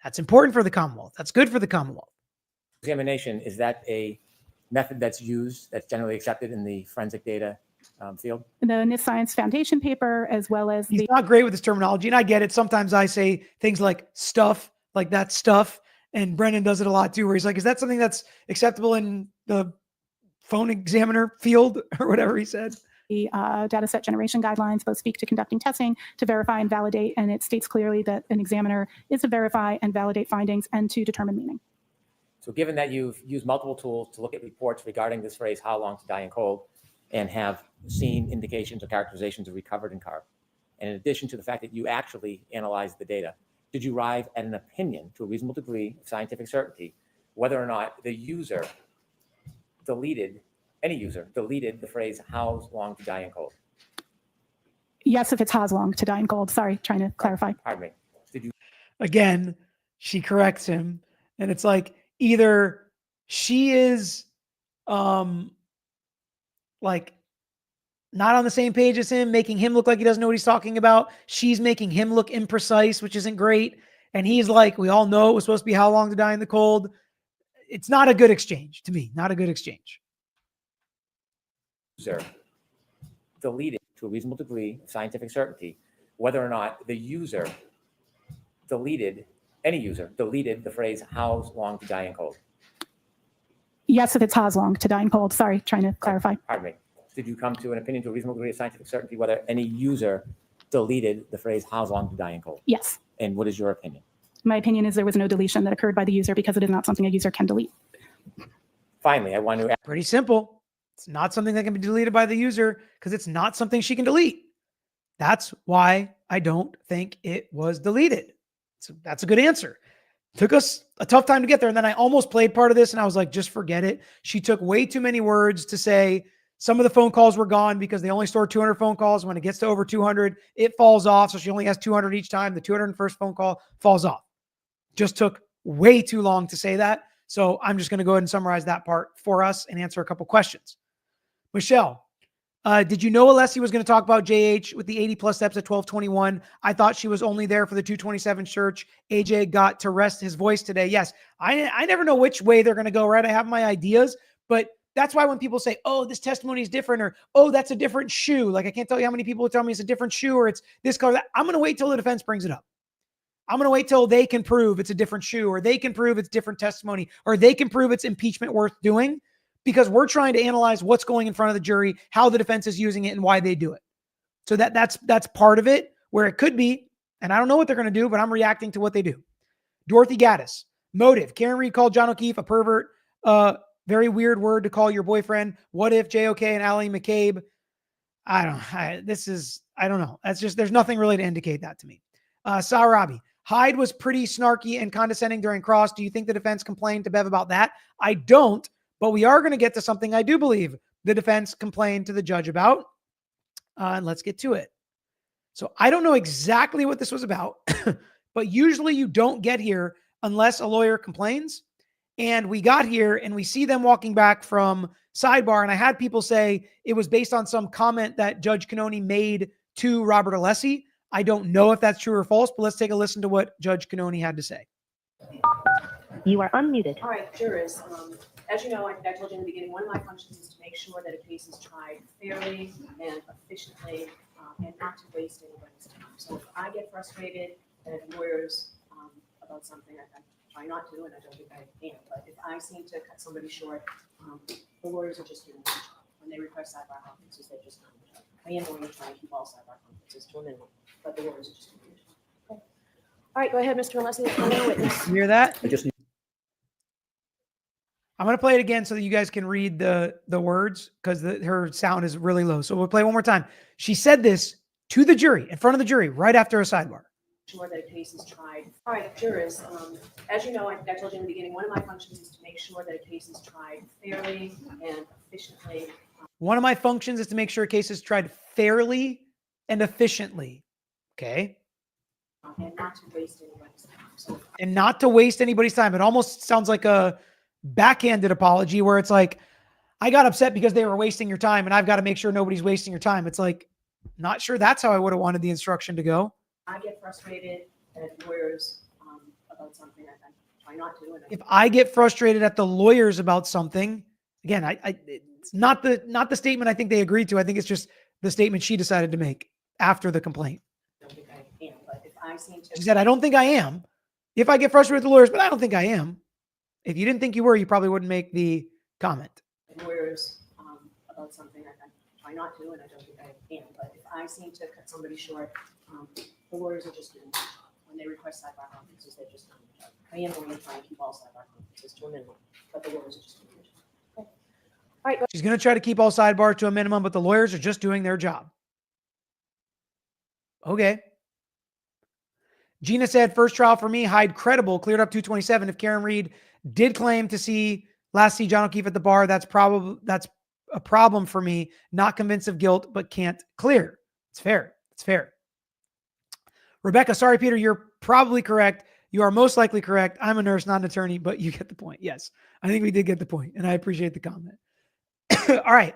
That's important for the Commonwealth. That's good for the Commonwealth. Examination, is that a method that's used, that's generally accepted in the forensic data field? The NIST Science Foundation paper, as well as He's not great with his terminology, and I get it. Sometimes I say things like stuff, like that stuff, and Brendan does it a lot too, where he's like, is that something that's acceptable in the phone examiner field or whatever he said? The data set generation guidelines both speak to conducting testing to verify and validate, and it states clearly that an examiner is to verify and validate findings and to determine meaning. So given that you've used multiple tools to look at reports regarding this phrase, how long to die in cold, and have seen indications or characterizations of recovered and carved, and in addition to the fact that you actually analyzed the data, did you arrive at an opinion to a reasonable degree of scientific certainty whether or not the user deleted the phrase, how's long to die in cold? Yes, if it's how's long to die in cold. Sorry, trying to clarify. Pardon me. Did you? Again, she corrects him, and it's like either she is like not on the same page as him, making him look like he doesn't know what he's talking about. She's making him look imprecise, which isn't great. And he's like, we all know it was supposed to be how long to die in the cold. It's not a good exchange to me. Not a good exchange. User deleted to a reasonable degree of scientific certainty whether or not the user deleted the phrase, how's long to die in cold? Yes, if it's how's long to die in cold. Sorry, trying to clarify. Pardon me. Did you come to an opinion to a reasonable degree of scientific certainty whether any user deleted the phrase, how's long to die in cold? Yes. And what is your opinion? My opinion is there was no deletion that occurred by the user because it is not something a user can delete. Finally, I want to ask, Pretty simple. It's not something that can be deleted by the user because it's not something she can delete. That's why I don't think it was deleted. So that's a good answer. Took us a tough time to get there. And then I almost played part of this and I was like, just forget it. She took way too many words to say some of the phone calls were gone because they only store 200 phone calls. When it gets to over 200, it falls off. So she only has 200 each time. The 201st phone call falls off. Just took way too long to say that. So I'm just going to go ahead and summarize that part for us and answer a couple questions. Michelle, did you know Alessi was going to talk about JH with the 80 plus steps at 12:21? I thought she was only there for the 227 church. AJ got to rest his voice today. Yes, I never know which way they're going to go, right? I have my ideas, but that's why when people say, oh, this testimony is different, or, oh, that's a different shoe. Like, I can't tell you how many people tell me it's a different shoe or it's this color. That. I'm going to wait till the defense brings it up. I'm going to wait till they can prove it's a different shoe, or they can prove it's different testimony, or they can prove it's impeachment worth doing, because we're trying to analyze what's going in front of the jury, how the defense is using it, and why they do it. So that's part of it, where it could be, and I don't know what they're going to do, but I'm reacting to what they do. Dorothy Gaddis, motive. Karen Reed called John O'Keefe a pervert. Very weird word to call your boyfriend. What if JOK and Allie McCabe? I don't know. That's just, there's nothing really to indicate that to me. Sarabi, Hyde was pretty snarky and condescending during cross. Do you think the defense complained to Bev about that? I don't, but we are going to get to something I do believe the defense complained to the judge about. And let's get to it. So I don't know exactly what this was about, but usually you don't get here unless a lawyer complains. And we got here and we see them walking back from sidebar. And I had people say it was based on some comment that Judge Cannone made to Robert Alessi. I don't know if that's true or false, but let's take a listen to what Judge Cannone had to say. You are unmuted. All right, jurors, as you know, I told you in the beginning, one of my functions is to make sure that a case is tried fairly and efficiently, and not to waste anybody's time. So if I get frustrated at lawyers about something, I try not to, and I don't think I can, but if I seem to cut somebody short, the lawyers are just doing their job. When they request sidebar conferences, they're just doing their job. I am going to try and keep all sidebar conferences to a minimum, but the lawyers are just doing their job. Okay. All right, go ahead, Mr. Alessi, let's go to the witness. You hear that? I just need I'm going to play it again so that you guys can read the words, because her sound is really low. So we'll play one more time. She said this to the jury, in front of the jury, right after a sidebar. Sure that a case is tried. All right, jurors, as you know, I told you in the beginning, one of my functions is to make sure that a case is tried fairly and efficiently. One of my functions is to make sure a case is tried fairly and efficiently. Okay. And not to waste anybody's time. So And not to waste anybody's time. It almost sounds like a backhanded apology where it's like, I got upset because they were wasting your time and I've got to make sure nobody's wasting your time. It's like, not sure that's how I would have wanted the instruction to go. I get frustrated at lawyers about something, I try not to. And If I get frustrated at the lawyers about something, again, it's not the statement I think they agreed to. I think it's just the statement she decided to make after the complaint. I don't think I am, but if I seem to. She said, I don't think I am. If I get frustrated with the lawyers, but I don't think I am. If you didn't think you were, you probably wouldn't make the comment. Lawyers about something, I try not to, and I don't think I am, but if I seem to cut somebody short, the lawyers are just doing their job. When they request sidebar conferences, they're just doing their job. I am going to try and keep all sidebar conferences to a minimum, but the lawyers are just doing their job. Okay. All right. She's going to try to keep all sidebar to a minimum, but the lawyers are just doing their job. Okay. Gina said, first trial for me, Hyde credible, cleared up 227. If Karen Reed did claim to see John O'Keefe at the bar, that's a problem for me. Not convinced of guilt, but can't clear. It's fair. It's fair. Rebecca, sorry, Peter, you're probably correct. You are most likely correct. I'm a nurse, not an attorney, but you get the point. Yes, I think we did get the point, and I appreciate the comment. All right.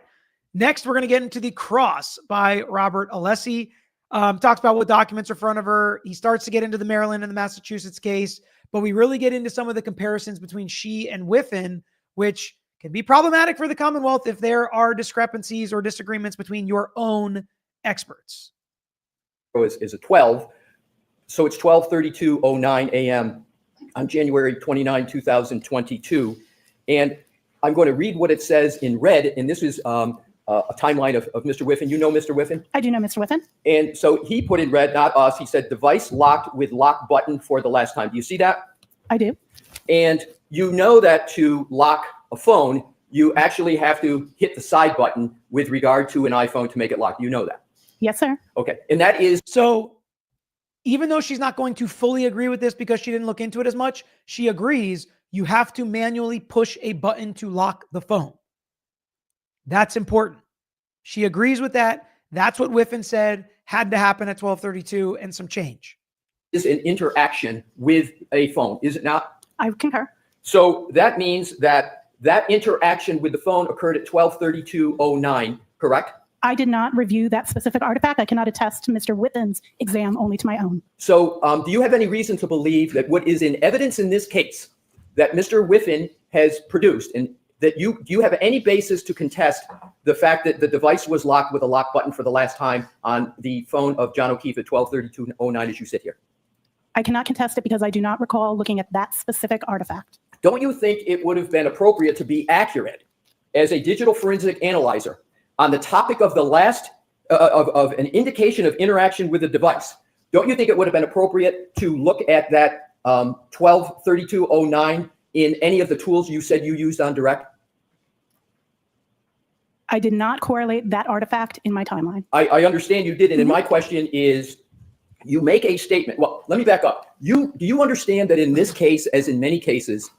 Next, we're going to get into the cross by Robert Alessi. Talks about what documents are in front of her. He starts to get into the Maryland and the Massachusetts case, but we really get into some of the comparisons between she and Whiffen, which can be problematic for the Commonwealth if there are discrepancies or disagreements between your own experts. Is a 12. So it's 12:32:09 a.m. on January 29, 2022. And I'm going to read what it says in red. And this is a timeline of Mr. Whiffen. You know Mr. Whiffen? I do know Mr. Whiffen. And so he put in red, not us. He said device locked with lock button for the last time. Do you see that? I do. And you know that to lock a phone, you actually have to hit the side button with regard to an iPhone to make it lock. You know that? Yes, sir. Okay. And that is So even though she's not going to fully agree with this because she didn't look into it as much, she agrees you have to manually push a button to lock the phone. That's important. She agrees with that. That's what Whiffen said had to happen at 12:32 and some change. is an interaction with a phone, is it not? I concur. So that means that that interaction with the phone occurred at 12:32:09, correct? I did not review that specific artifact. I cannot attest to Mr. Whitten's exam, only to my own. So do you have any reason to believe that what is in evidence in this case that Mr. Whiffen has produced, and that do you have any basis to contest the fact that the device was locked with a lock button for the last time on the phone of John O'Keefe at 12:32:09 as you sit here? I cannot contest it because I do not recall looking at that specific artifact. Don't you think it would have been appropriate to be accurate as a digital forensic analyzer on the topic of the last of an indication of interaction with the device? Don't you think it would have been appropriate to look at that 12:32:09 in any of the tools you said you used on direct? I did not correlate that artifact in my timeline. I understand you didn't. And my question is, you make a statement. Well, let me back up. Do you understand that in this case, as in many cases,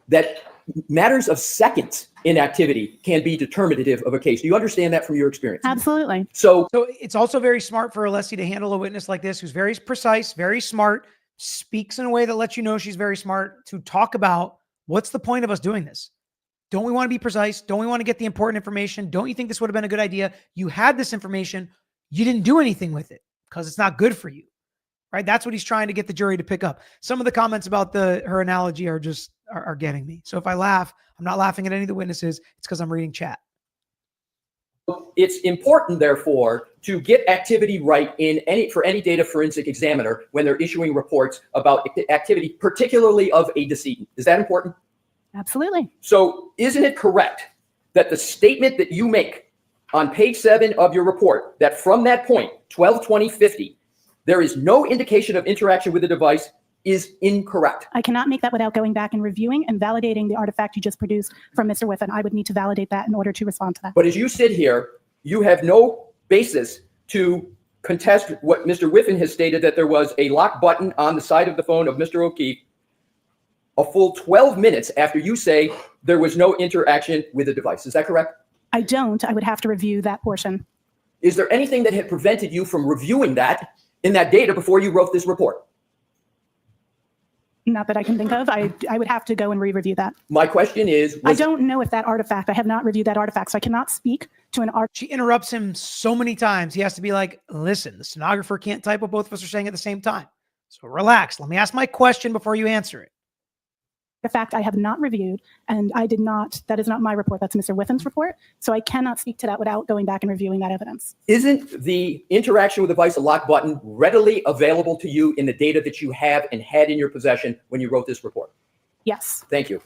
that matters of seconds in activity can be determinative of a case? Do you understand that from your experience? Absolutely. So it's also very smart for Alessi to handle a witness like this, who's very precise, very smart, speaks in a way that lets you know she's very smart, to talk about what's the point of us doing this? Don't we want to be precise? Don't we want to get the important information? Don't you think this would have been a good idea? You had this information. You didn't do anything with it because it's not good for you, right? That's what he's trying to get the jury to pick up. Some of the comments about her analogy are just are getting me. So if I laugh, I'm not laughing at any of the witnesses. It's because I'm reading chat. it's important, therefore, to get activity right for any data forensic examiner when they're issuing reports about activity, particularly of a decedent. Is that important? Absolutely. So isn't it correct that the statement that you make on page 7 of your report, that from that point, 12/20/50, there is no indication of interaction with the device, is incorrect? I cannot make that without going back and reviewing and validating the artifact you just produced from Mr. Whiffen. I would need to validate that in order to respond to that. But as you sit here, you have no basis to contest what Mr. Whiffen has stated, that there was a lock button on the side of the phone of Mr. O'Keefe a full 12 minutes after you say there was no interaction with the device. Is that correct? I don't. I would have to review that portion. Is there anything that had prevented you from reviewing that in that data before you wrote this report? Not that I can think of. I would have to go and re-review that. My question is, I don't know if that artifact, I have not reviewed that artifact, so I cannot speak to an art. She interrupts him so many times. He has to be like, listen, the stenographer can't type what both of us are saying at the same time. So relax. Let me ask my question before you answer it. The fact I have not reviewed, and I did not, that is not my report, that's Mr. Whiffen's report, so I cannot speak to that without going back and reviewing that evidence. Isn't the interaction with the device, a lock button, readily available to you in the data that you have and had in your possession when you wrote this report? Yes. Thank you.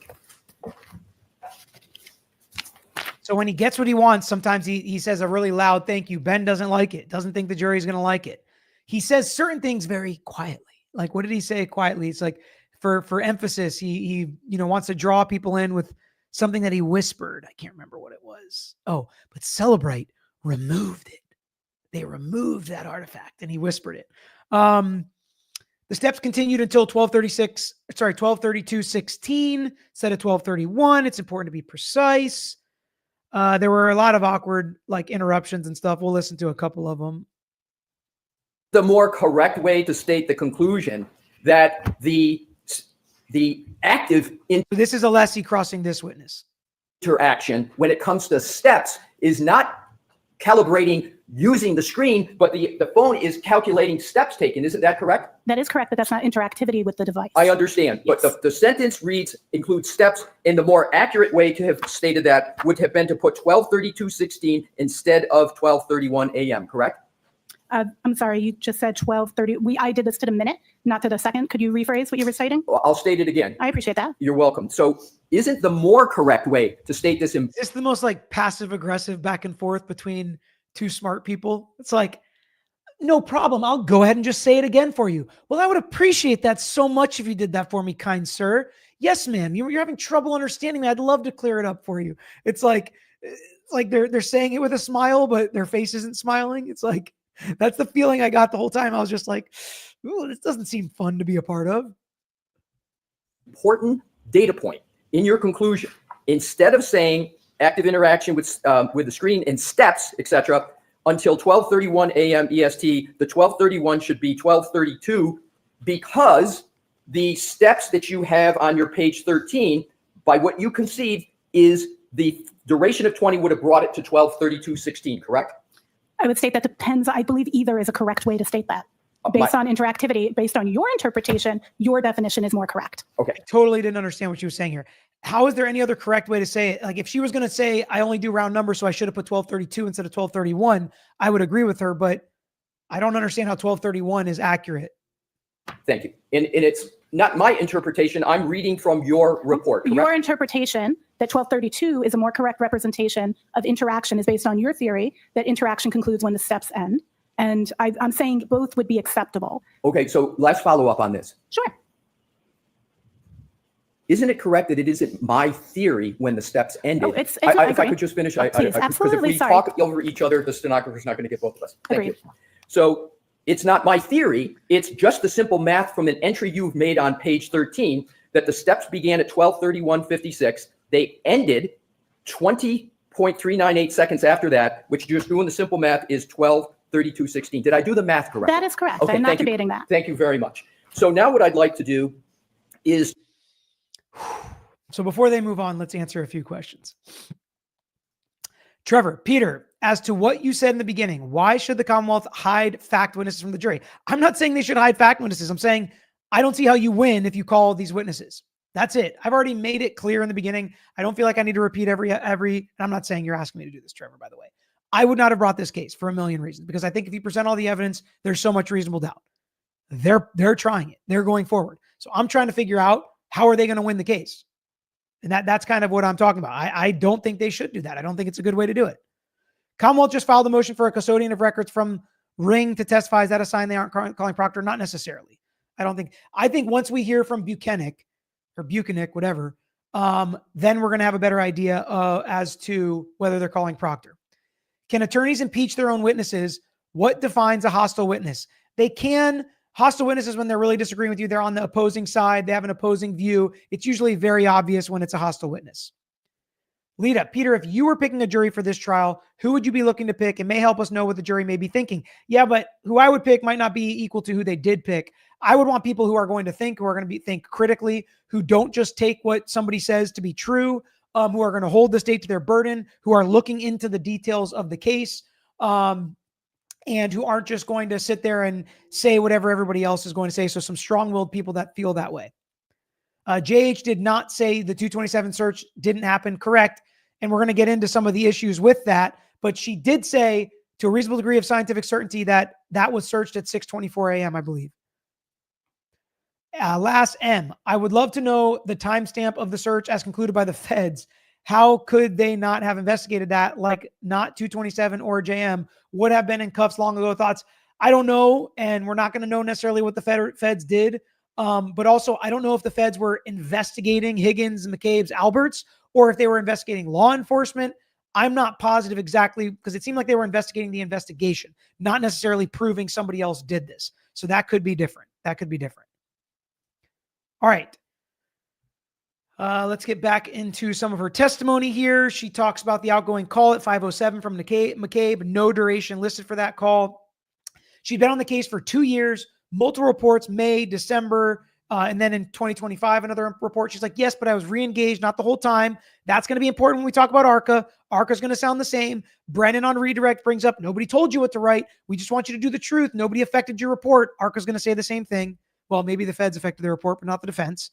So when he gets what he wants, sometimes he says a really loud thank you. Ben doesn't like it, doesn't think the jury's going to like it. He says certain things very quietly. Like, what did he say quietly? It's like, for emphasis, he wants to draw people in with something that he whispered. I can't remember what it was. Oh, but Celebrate removed it. They removed that artifact, and he whispered it. The steps continued until 12:32:16. Said at 12:31. It's important to be precise. There were a lot of awkward interruptions and stuff. We'll listen to a couple of them. The more correct way to state the conclusion that the active This is Alessi crossing this witness. interaction when it comes to steps is not calibrating using the screen, but the phone is calculating steps taken. Isn't that correct? That is correct, but that's not interactivity with the device. I understand, but Yes. the sentence reads includes steps, and the more accurate way to have stated that would have been to put 12:32:16 instead of 12:31 a.m., correct? I'm sorry, you just said 12:30. I did this to the minute, not to the second. Could you rephrase what you were stating? Well, I'll state it again. I appreciate that. You're welcome. So isn't the more correct way to state this in It's the most like passive aggressive back and forth between two smart people. It's like, no problem. I'll go ahead and just say it again for you. Well, I would appreciate that so much if you did that for me, kind sir. Yes, ma'am. You're having trouble understanding me. I'd love to clear it up for you. It's like they're saying it with a smile, but their face isn't smiling. It's like, that's the feeling I got the whole time. I was just like, ooh, this doesn't seem fun to be a part of. important data point in your conclusion, instead of saying active interaction with the screen and steps, etc., until 12:31 a.m. EST, the 12:31 should be 12:32 because the steps that you have on your page 13, by what you concede, is the duration of 20 would have brought it to 12:32:16, correct? I would state that depends. I believe either is a correct way to state that. Based on interactivity, based on your interpretation, your definition is more correct. Okay. Totally didn't understand what she was saying here. How is there any other correct way to say it? Like if she was going to say, I only do round numbers, so I should have put 12:32 instead of 12:31, I would agree with her, but I don't understand how 12:31 is accurate. Thank you. And it's not my interpretation. I'm reading from your report, correct? Your interpretation that 12:32 is a more correct representation of interaction is based on your theory that interaction concludes when the steps end. And I'm saying both would be acceptable. Okay, so let's follow up on this. Sure. Isn't it correct that it isn't my theory when the steps ended? Oh, it's not, if I could just finish, Please, because if absolutely, we sorry. talk over each other, the stenographer's not going to get both of us. Thank Agreed. you. So it's not my theory. It's just the simple math from an entry you've made on page 13 that the steps began at 12:31:56. They ended 20.398 seconds after that, which just doing the simple math is 12:32:16. Did I do the math correctly? That is correct. Okay, I'm not thank you. debating that. Thank you very much. So now what I'd like to do is So before they move on, let's answer a few questions. Trevor, Peter, as to what you said in the beginning, why should the Commonwealth hide fact witnesses from the jury? I'm not saying they should hide fact witnesses. I'm saying I don't see how you win if you call these witnesses. That's it. I've already made it clear in the beginning. I don't feel like I need to repeat every, and I'm not saying you're asking me to do this, Trevor, by the way. I would not have brought this case for a million reasons, because I think if you present all the evidence, there's so much reasonable doubt. They're trying it. They're going forward. So I'm trying to figure out how are they going to win the case? And that's kind of what I'm talking about. I don't think they should do that. I don't think it's a good way to do it. Commonwealth just filed a motion for a custodian of records from Ring to testify. Is that a sign they aren't calling Proctor? Not necessarily. I think once we hear from Buchanan, whatever, then we're going to have a better idea as to whether they're calling Proctor. Can attorneys impeach their own witnesses? What defines a hostile witness? They can. Hostile witnesses, when they're really disagreeing with you, they're on the opposing side. They have an opposing view. It's usually very obvious when it's a hostile witness. Lita, Peter, if you were picking a jury for this trial, who would you be looking to pick? It may help us know what the jury may be thinking. Yeah, but who I would pick might not be equal to who they did pick. I would want people who are going to think, who are going to think critically, who don't just take what somebody says to be true, who are going to hold the state to their burden, who are looking into the details of the case, and who aren't just going to sit there and say whatever everybody else is going to say. So some strong-willed people that feel that way. JH did not say the 227 search didn't happen. Correct. And we're going to get into some of the issues with that. But she did say to a reasonable degree of scientific certainty that that was searched at 6:24 a.m., I believe. Last M, I would love to know the timestamp of the search as concluded by the feds. How could they not have investigated that? Like not 227 or JM would have been in cuffs long ago. Thoughts? I don't know. And we're not going to know necessarily what the feds did. But also, I don't know if the feds were investigating Higgins, McCabe's, Alberts, or if they were investigating law enforcement. I'm not positive exactly, because it seemed like they were investigating the investigation, not necessarily proving somebody else did this. So that could be different. All right. Let's get back into some of her testimony here. She talks about the outgoing call at 5:07 from McCabe. No duration listed for that call. She'd been on the case for 2 years, multiple reports, May, December, and then in 2025, another report. She's like, yes, but I was re-engaged, not the whole time. That's going to be important when we talk about ARCA. ARCA is going to sound the same. Brennan on redirect brings up, nobody told you what to write. We just want you to do the truth. Nobody affected your report. ARCA is going to say the same thing. Well, maybe the feds affected the report, but not the defense.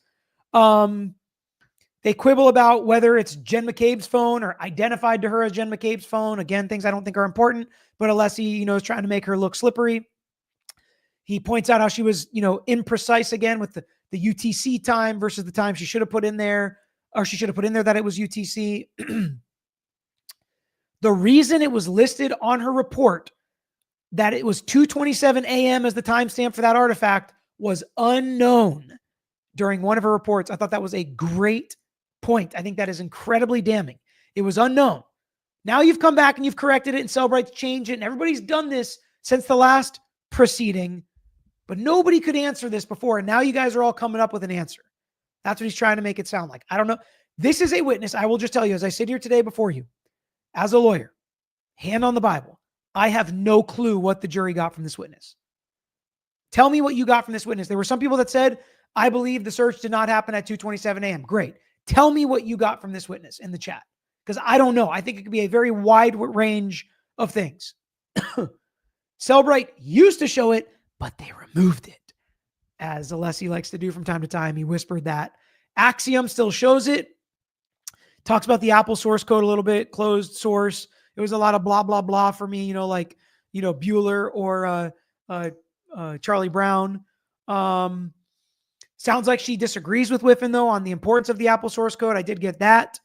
They quibble about whether it's Jen McCabe's phone or identified to her as Jen McCabe's phone. Again, things I don't think are important, but Alessi, is trying to make her look slippery. He points out how she was, imprecise again with the UTC time versus the time she should have put in there, or she should have put in there that it was UTC. The reason it was listed on her report that it was 2:27 a.m. as the timestamp for that artifact was unknown during one of her reports. I thought that was a great point. I think that is incredibly damning. It was unknown. Now you've come back and you've corrected it and Celebrite's changed it, and everybody's done this since the last proceeding, but nobody could answer this before, and now you guys are all coming up with an answer. That's what he's trying to make it sound like. I don't know. This is a witness. I will just tell you, as I sit here today before you, as a lawyer, hand on the Bible, I have no clue what the jury got from this witness. Tell me what you got from this witness. There were some people that said, I believe the search did not happen at 2:27 a.m. Great. Tell me what you got from this witness in the chat, because I don't know. I think it could be a very wide range of things. Celebrite used to show it, but they removed it. As Alessi likes to do from time to time, he whispered that. Axiom still shows it. Talks about the Apple source code a little bit, closed source. It was a lot of blah, blah, blah for me, like Bueller or Charlie Brown. Sounds like she disagrees with Whiffen, though, on the importance of the Apple source code. I did get that.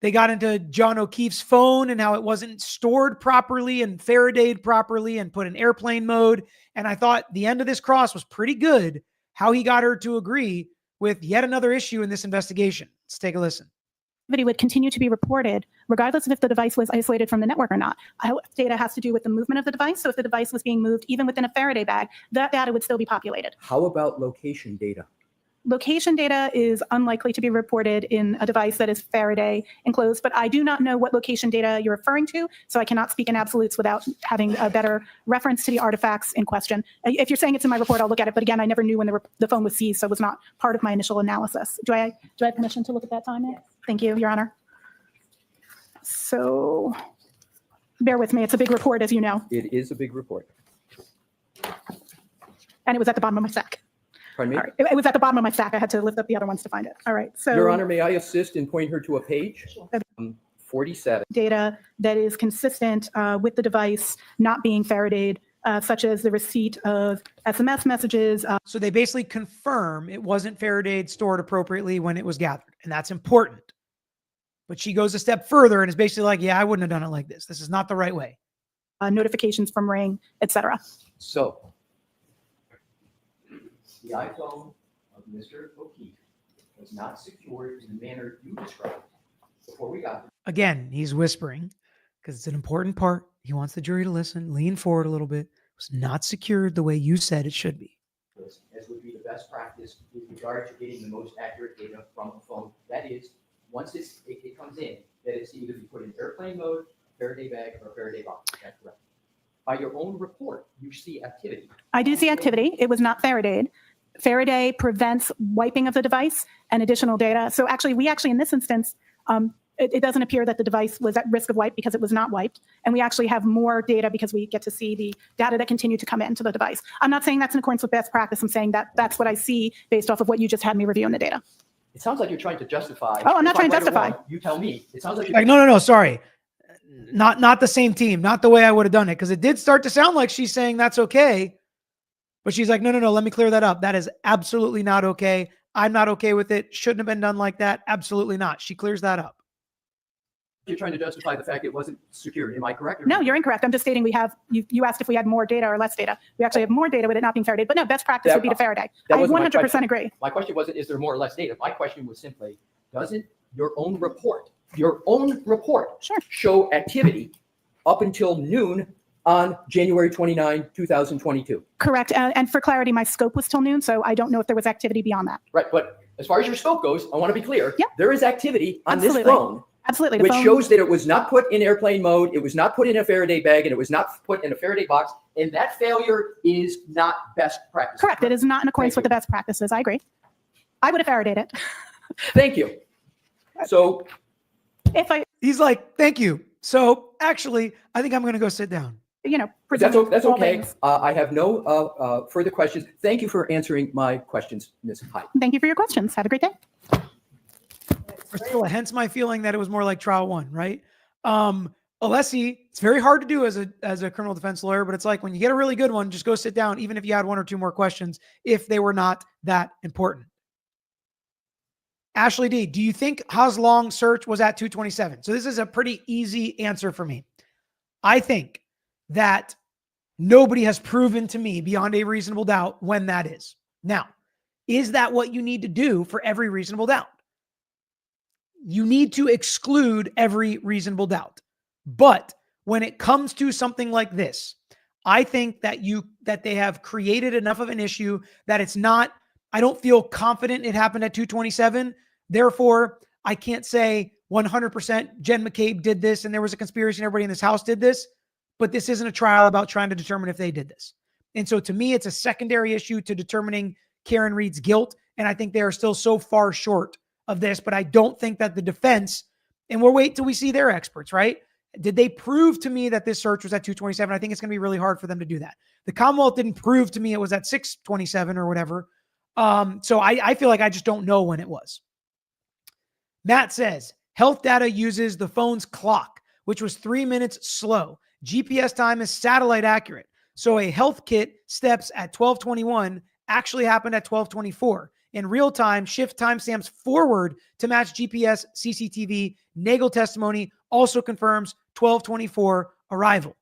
They got into John O'Keefe's phone and how it wasn't stored properly and Faradayed properly and put in airplane mode. And I thought the end of this cross was pretty good, how he got her to agree with yet another issue in this investigation. Let's take a listen. Activity would continue to be reported regardless of if the device was isolated from the network or not. Data has to do with the movement of the device. So if the device was being moved even within a Faraday bag, that data would still be populated. How about location data? Location data is unlikely to be reported in a device that is Faraday enclosed, but I do not know what location data you're referring to, so I cannot speak in absolutes without having a better reference to the artifacts in question. If you're saying it's in my report, I'll look at it, but again, I never knew when the phone was seized, so it was not part of my initial analysis. Do I have permission to look at that time? Yes. Thank you, Your Honor. So bear with me. It's a big report, as you know. It is a big report. And it was at the bottom of my stack. Pardon me? All right. It was at the bottom of my stack. I had to lift up the other ones to find it. All right. So, Your Honor, may I assist and point her to a page? 47. Data that is consistent with the device not being Faradayed, such as the receipt of SMS messages. So they basically confirm it wasn't Faradayed, stored appropriately when it was gathered. And that's important. But she goes a step further and is basically like, yeah, I wouldn't have done it like this. This is not the right way. Notifications from Ring, etc. So, the iPhone of Mr. O'Keefe was not secured in the manner you described before we got there. Again, he's whispering because it's an important part. He wants the jury to listen, lean forward a little bit. It was not secured the way you said it should be. As would be the best practice with regard to getting the most accurate data from a phone. That is, once it comes in, that it's either be put in airplane mode, Faraday bag, or Faraday box. That's correct. By your own report, you see activity. I do see activity. It was not Faradayed. Faraday prevents wiping of the device and additional data. So actually, in this instance, it doesn't appear that the device was at risk of wipe because it was not wiped. And we actually have more data because we get to see the data that continue to come into the device. I'm not saying that's in accordance with best practice. I'm saying that that's what I see based off of what you just had me reviewing the data. It sounds like you're trying to justify. Oh, I'm not trying to right or justify. wrong, you tell me. It sounds like Like, no, sorry. Not the same team, not the way I would have done it. Because it did start to sound like she's saying that's okay. But she's like, no, let me clear that up. That is absolutely not okay. I'm not okay with it. Shouldn't have been done like that. Absolutely not. She clears that up. You're trying to justify the fact it wasn't secured. Am I correct? No, you're incorrect. I'm just stating you asked if we had more data or less data. We actually have more data with it not being Faraday. But no, best practice would be to Faraday. I 100% agree. My question wasn't, is there more or less data? My question was simply, doesn't your own report Sure. show activity up until noon on January 29, 2022? Correct. And for clarity, my scope was till noon, so I don't know if there was activity beyond that. Right. But as far as your scope goes, I want to be clear. Yeah. There is activity on Absolutely. this phone. Absolutely. Which shows that it was not put in airplane mode, it was not put in a Faraday bag, and it was not put in a Faraday box. And that failure is not best practice. Correct. It is not in accordance with the best practices. I agree. I would have Faradayed it. Thank you. So he's like, thank you. So actually, I think I'm going to go sit down. That's okay. I have no further questions. Thank you for answering my questions, Ms. Hyde. Thank you for your questions. Have a great day. Priscilla, hence my feeling that it was more like trial one, right? Alessi, it's very hard to do as a criminal defense lawyer, but it's like when you get a really good one, just go sit down, even if you had one or two more questions, if they were not that important. Ashley D, do you think Ha's long search was at 227? So this is a pretty easy answer for me. I think that nobody has proven to me beyond a reasonable doubt when that is. Now, is that what you need to do for every reasonable doubt? You need to exclude every reasonable doubt. But when it comes to something like this, I think that they have created enough of an issue that it's not, I don't feel confident it happened at 227. Therefore, I can't say 100% Jen McCabe did this and there was a conspiracy and everybody in this house did this, but this isn't a trial about trying to determine if they did this. And so to me, it's a secondary issue to determining Karen Reed's guilt. And I think they are still so far short of this, but I don't think that the defense, and we'll wait till we see their experts, right? Did they prove to me that this search was at 227? I think it's going to be really hard for them to do that. The Commonwealth didn't prove to me it was at 627 or whatever. So I feel like I just don't know when it was. Matt says, health data uses the phone's clock, which was 3 minutes slow. GPS time is satellite accurate. So a health kit steps at 12:21 actually happened at 12:24. In real time, shift timestamps forward to match GPS CCTV. Nagel testimony also confirms 12:24 arrival.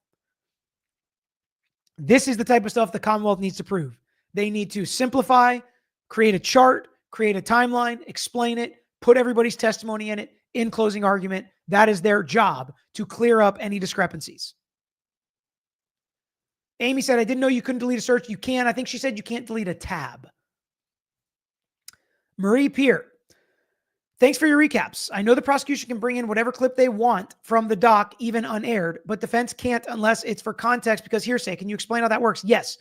This is the type of stuff the Commonwealth needs to prove. They need to simplify, create a chart, create a timeline, explain it, put everybody's testimony in it, in closing argument. That is their job, to clear up any discrepancies. Amy said, I didn't know you couldn't delete a search. You can. I think she said you can't delete a tab. Marie Peer, thanks for your recaps. I know the prosecution can bring in whatever clip they want from the doc, even unaired, but defense can't unless it's for context because hearsay. Can you explain how that works? Yes.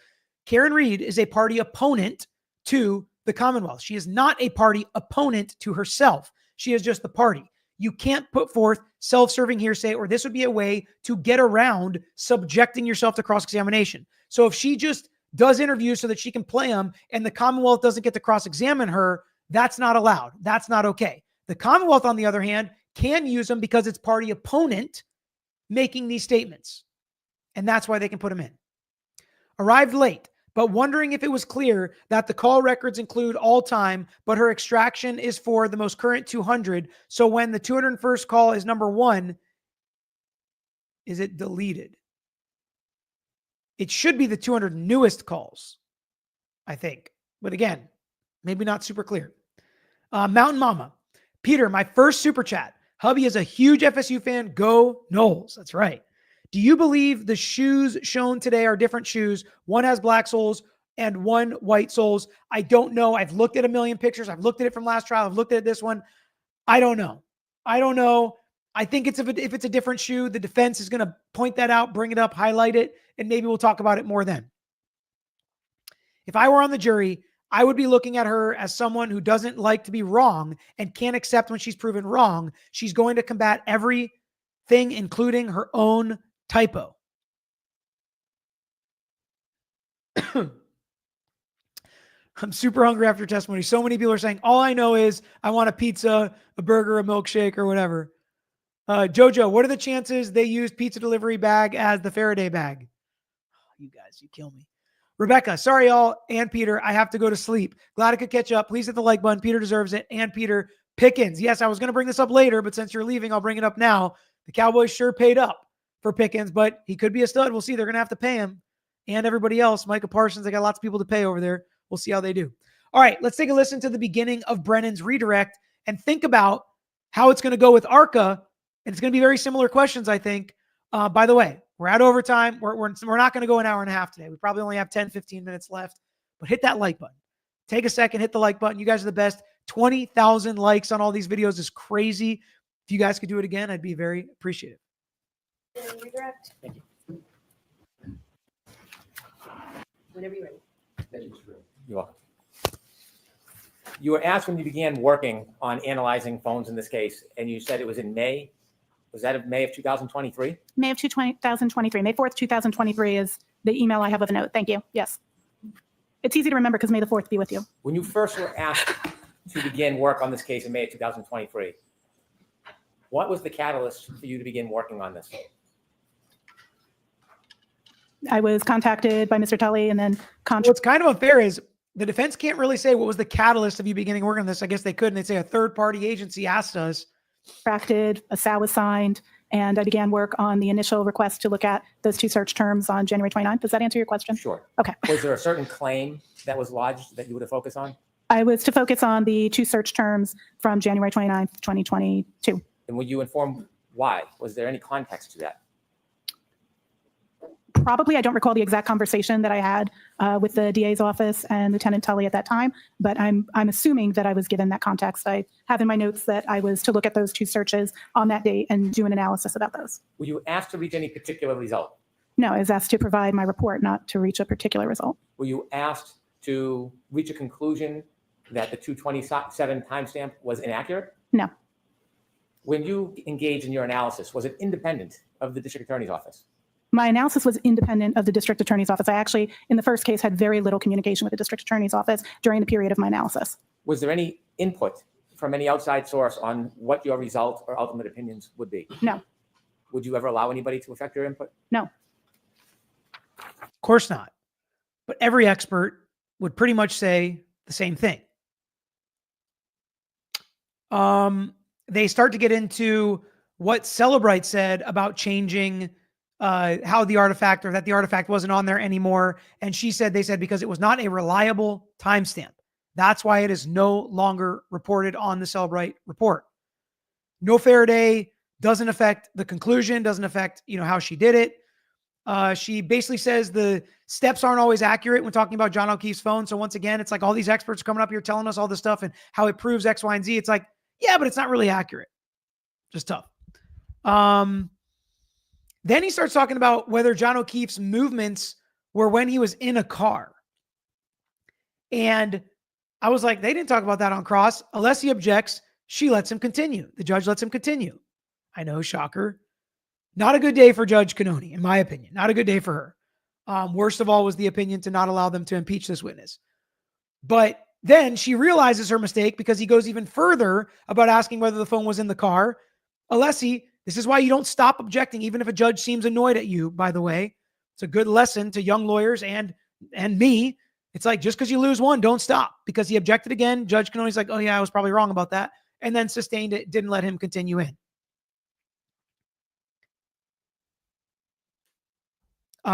Karen Reed is a party opponent to the Commonwealth. She is not a party opponent to herself. She is just the party. You can't put forth self-serving hearsay, or this would be a way to get around subjecting yourself to cross-examination. So if she just does interviews so that she can play them and the Commonwealth doesn't get to cross-examine her, that's not allowed. That's not okay. The Commonwealth, on the other hand, can use them because it's party opponent making these statements. And that's why they can put them in. Arrived late, but wondering if it was clear that the call records include all time, but her extraction is for the most current 200. So when the 201st call is number 1, is it deleted? It should be the 200 newest calls, I think. But again, maybe not super clear. Mountain Mama. Peter, my first super chat. Hubby is a huge FSU fan. Go Noles. That's right. Do you believe the shoes shown today are different shoes? One has black soles and one white soles. I don't know. I've looked at a million pictures. I've looked at it from last trial. I've looked at this one. I don't know. I think if it's a different shoe, the defense is going to point that out, bring it up, highlight it, and maybe we'll talk about it more then. If I were on the jury, I would be looking at her as someone who doesn't like to be wrong and can't accept when she's proven wrong. She's going to combat everything, including her own typo. I'm super hungry after testimony. So many people are saying, all I know is I want a pizza, a burger, a milkshake, or whatever. Jojo, what are the chances they used pizza delivery bag as the Faraday bag? Oh, you guys, you kill me. Rebecca, sorry, y'all, and Peter, I have to go to sleep. Glad I could catch up. Please hit the like button. Peter deserves it. And Peter Pickens. Yes, I was going to bring this up later, but since you're leaving, I'll bring it up now. The Cowboys sure paid up for Pickens, but he could be a stud. We'll see. They're going to have to pay him. And everybody else, Micah Parsons, they got lots of people to pay over there. We'll see how they do. All right, let's take a listen to the beginning of Brennan's redirect and think about how it's going to go with ARCA. And it's going to be very similar questions, I think. By the way, we're at overtime. We're not going to go an hour and a half today. We probably only have 10, 15 minutes left. But hit that like button. Take a second, hit the like button. You guys are the best. 20,000 likes on all these videos is crazy. If you guys could do it again, I'd be very appreciative. Redirect. Thank you. Whenever you're ready. You're welcome. You were asked when you began working on analyzing phones in this case, and you said it was in May. Was that in May of 2023? May of 2023. May 4th, 2023 is the email I have of a note. Thank you. Yes. It's easy to remember because May the 4th be with you. When you first were asked to begin work on this case in May of 2023, What was the catalyst for you to begin working on this? I was contacted by Mr. Tully and then What's kind of unfair is the defense can't really say what was the catalyst of you beginning working on this. I guess they could, and they'd say a third-party agency asked us. contracted, a SAW was signed, and I began work on the initial request to look at those two search terms on January 29th. Does that answer your question? Sure. Okay. Was there a certain claim that was lodged that you would have focused on? I was to focus on the two search terms from January 29th, 2022. And would you inform why? Was there any context to that? Probably, I don't recall the exact conversation that I had with the DA's office and Lieutenant Tully at that time, but I'm assuming that I was given that context. I have in my notes that I was to look at those two searches on that date and do an analysis about those. Were you asked to reach any particular result? No, I was asked to provide my report, not to reach a particular result. Were you asked to reach a conclusion that the 227 timestamp was inaccurate? No. When you engaged in your analysis, was it independent of the district attorney's office? My analysis was independent of the district attorney's office. I actually, in the first case, had very little communication with the district attorney's office during the period of my analysis. Was there any input from any outside source on what your result or ultimate opinions would be? No. Would you ever allow anybody to affect your input? No. Of course not. But every expert would pretty much say the same thing. They start to get into what Celebrite said about changing how the artifact, or that the artifact wasn't on there anymore. And they said because it was not a reliable timestamp. That's why it is no longer reported on the Celebrite report. No Faraday doesn't affect the conclusion, doesn't affect, how she did it. She basically says the steps aren't always accurate when talking about John O'Keefe's phone. So once again, it's like all these experts are coming up here telling us all this stuff and how it proves X, Y, and Z. It's like, yeah, but it's not really accurate. Just tough. Then he starts talking about whether John O'Keefe's movements were when he was in a car. And I was like, they didn't talk about that on cross. Unless he objects, she lets him continue. The judge lets him continue. I know, shocker. Not a good day for Judge Cannone, in my opinion. Not a good day for her. Worst of all was the opinion to not allow them to impeach this witness. But then she realizes her mistake because he goes even further about asking whether the phone was in the car. Alessi, this is why you don't stop objecting, even if a judge seems annoyed at you, by the way. It's a good lesson to young lawyers and me. It's like, just because you lose one, don't stop. Because he objected again. Judge Cannone's like, oh yeah, I was probably wrong about that. And then sustained it, didn't let him continue in.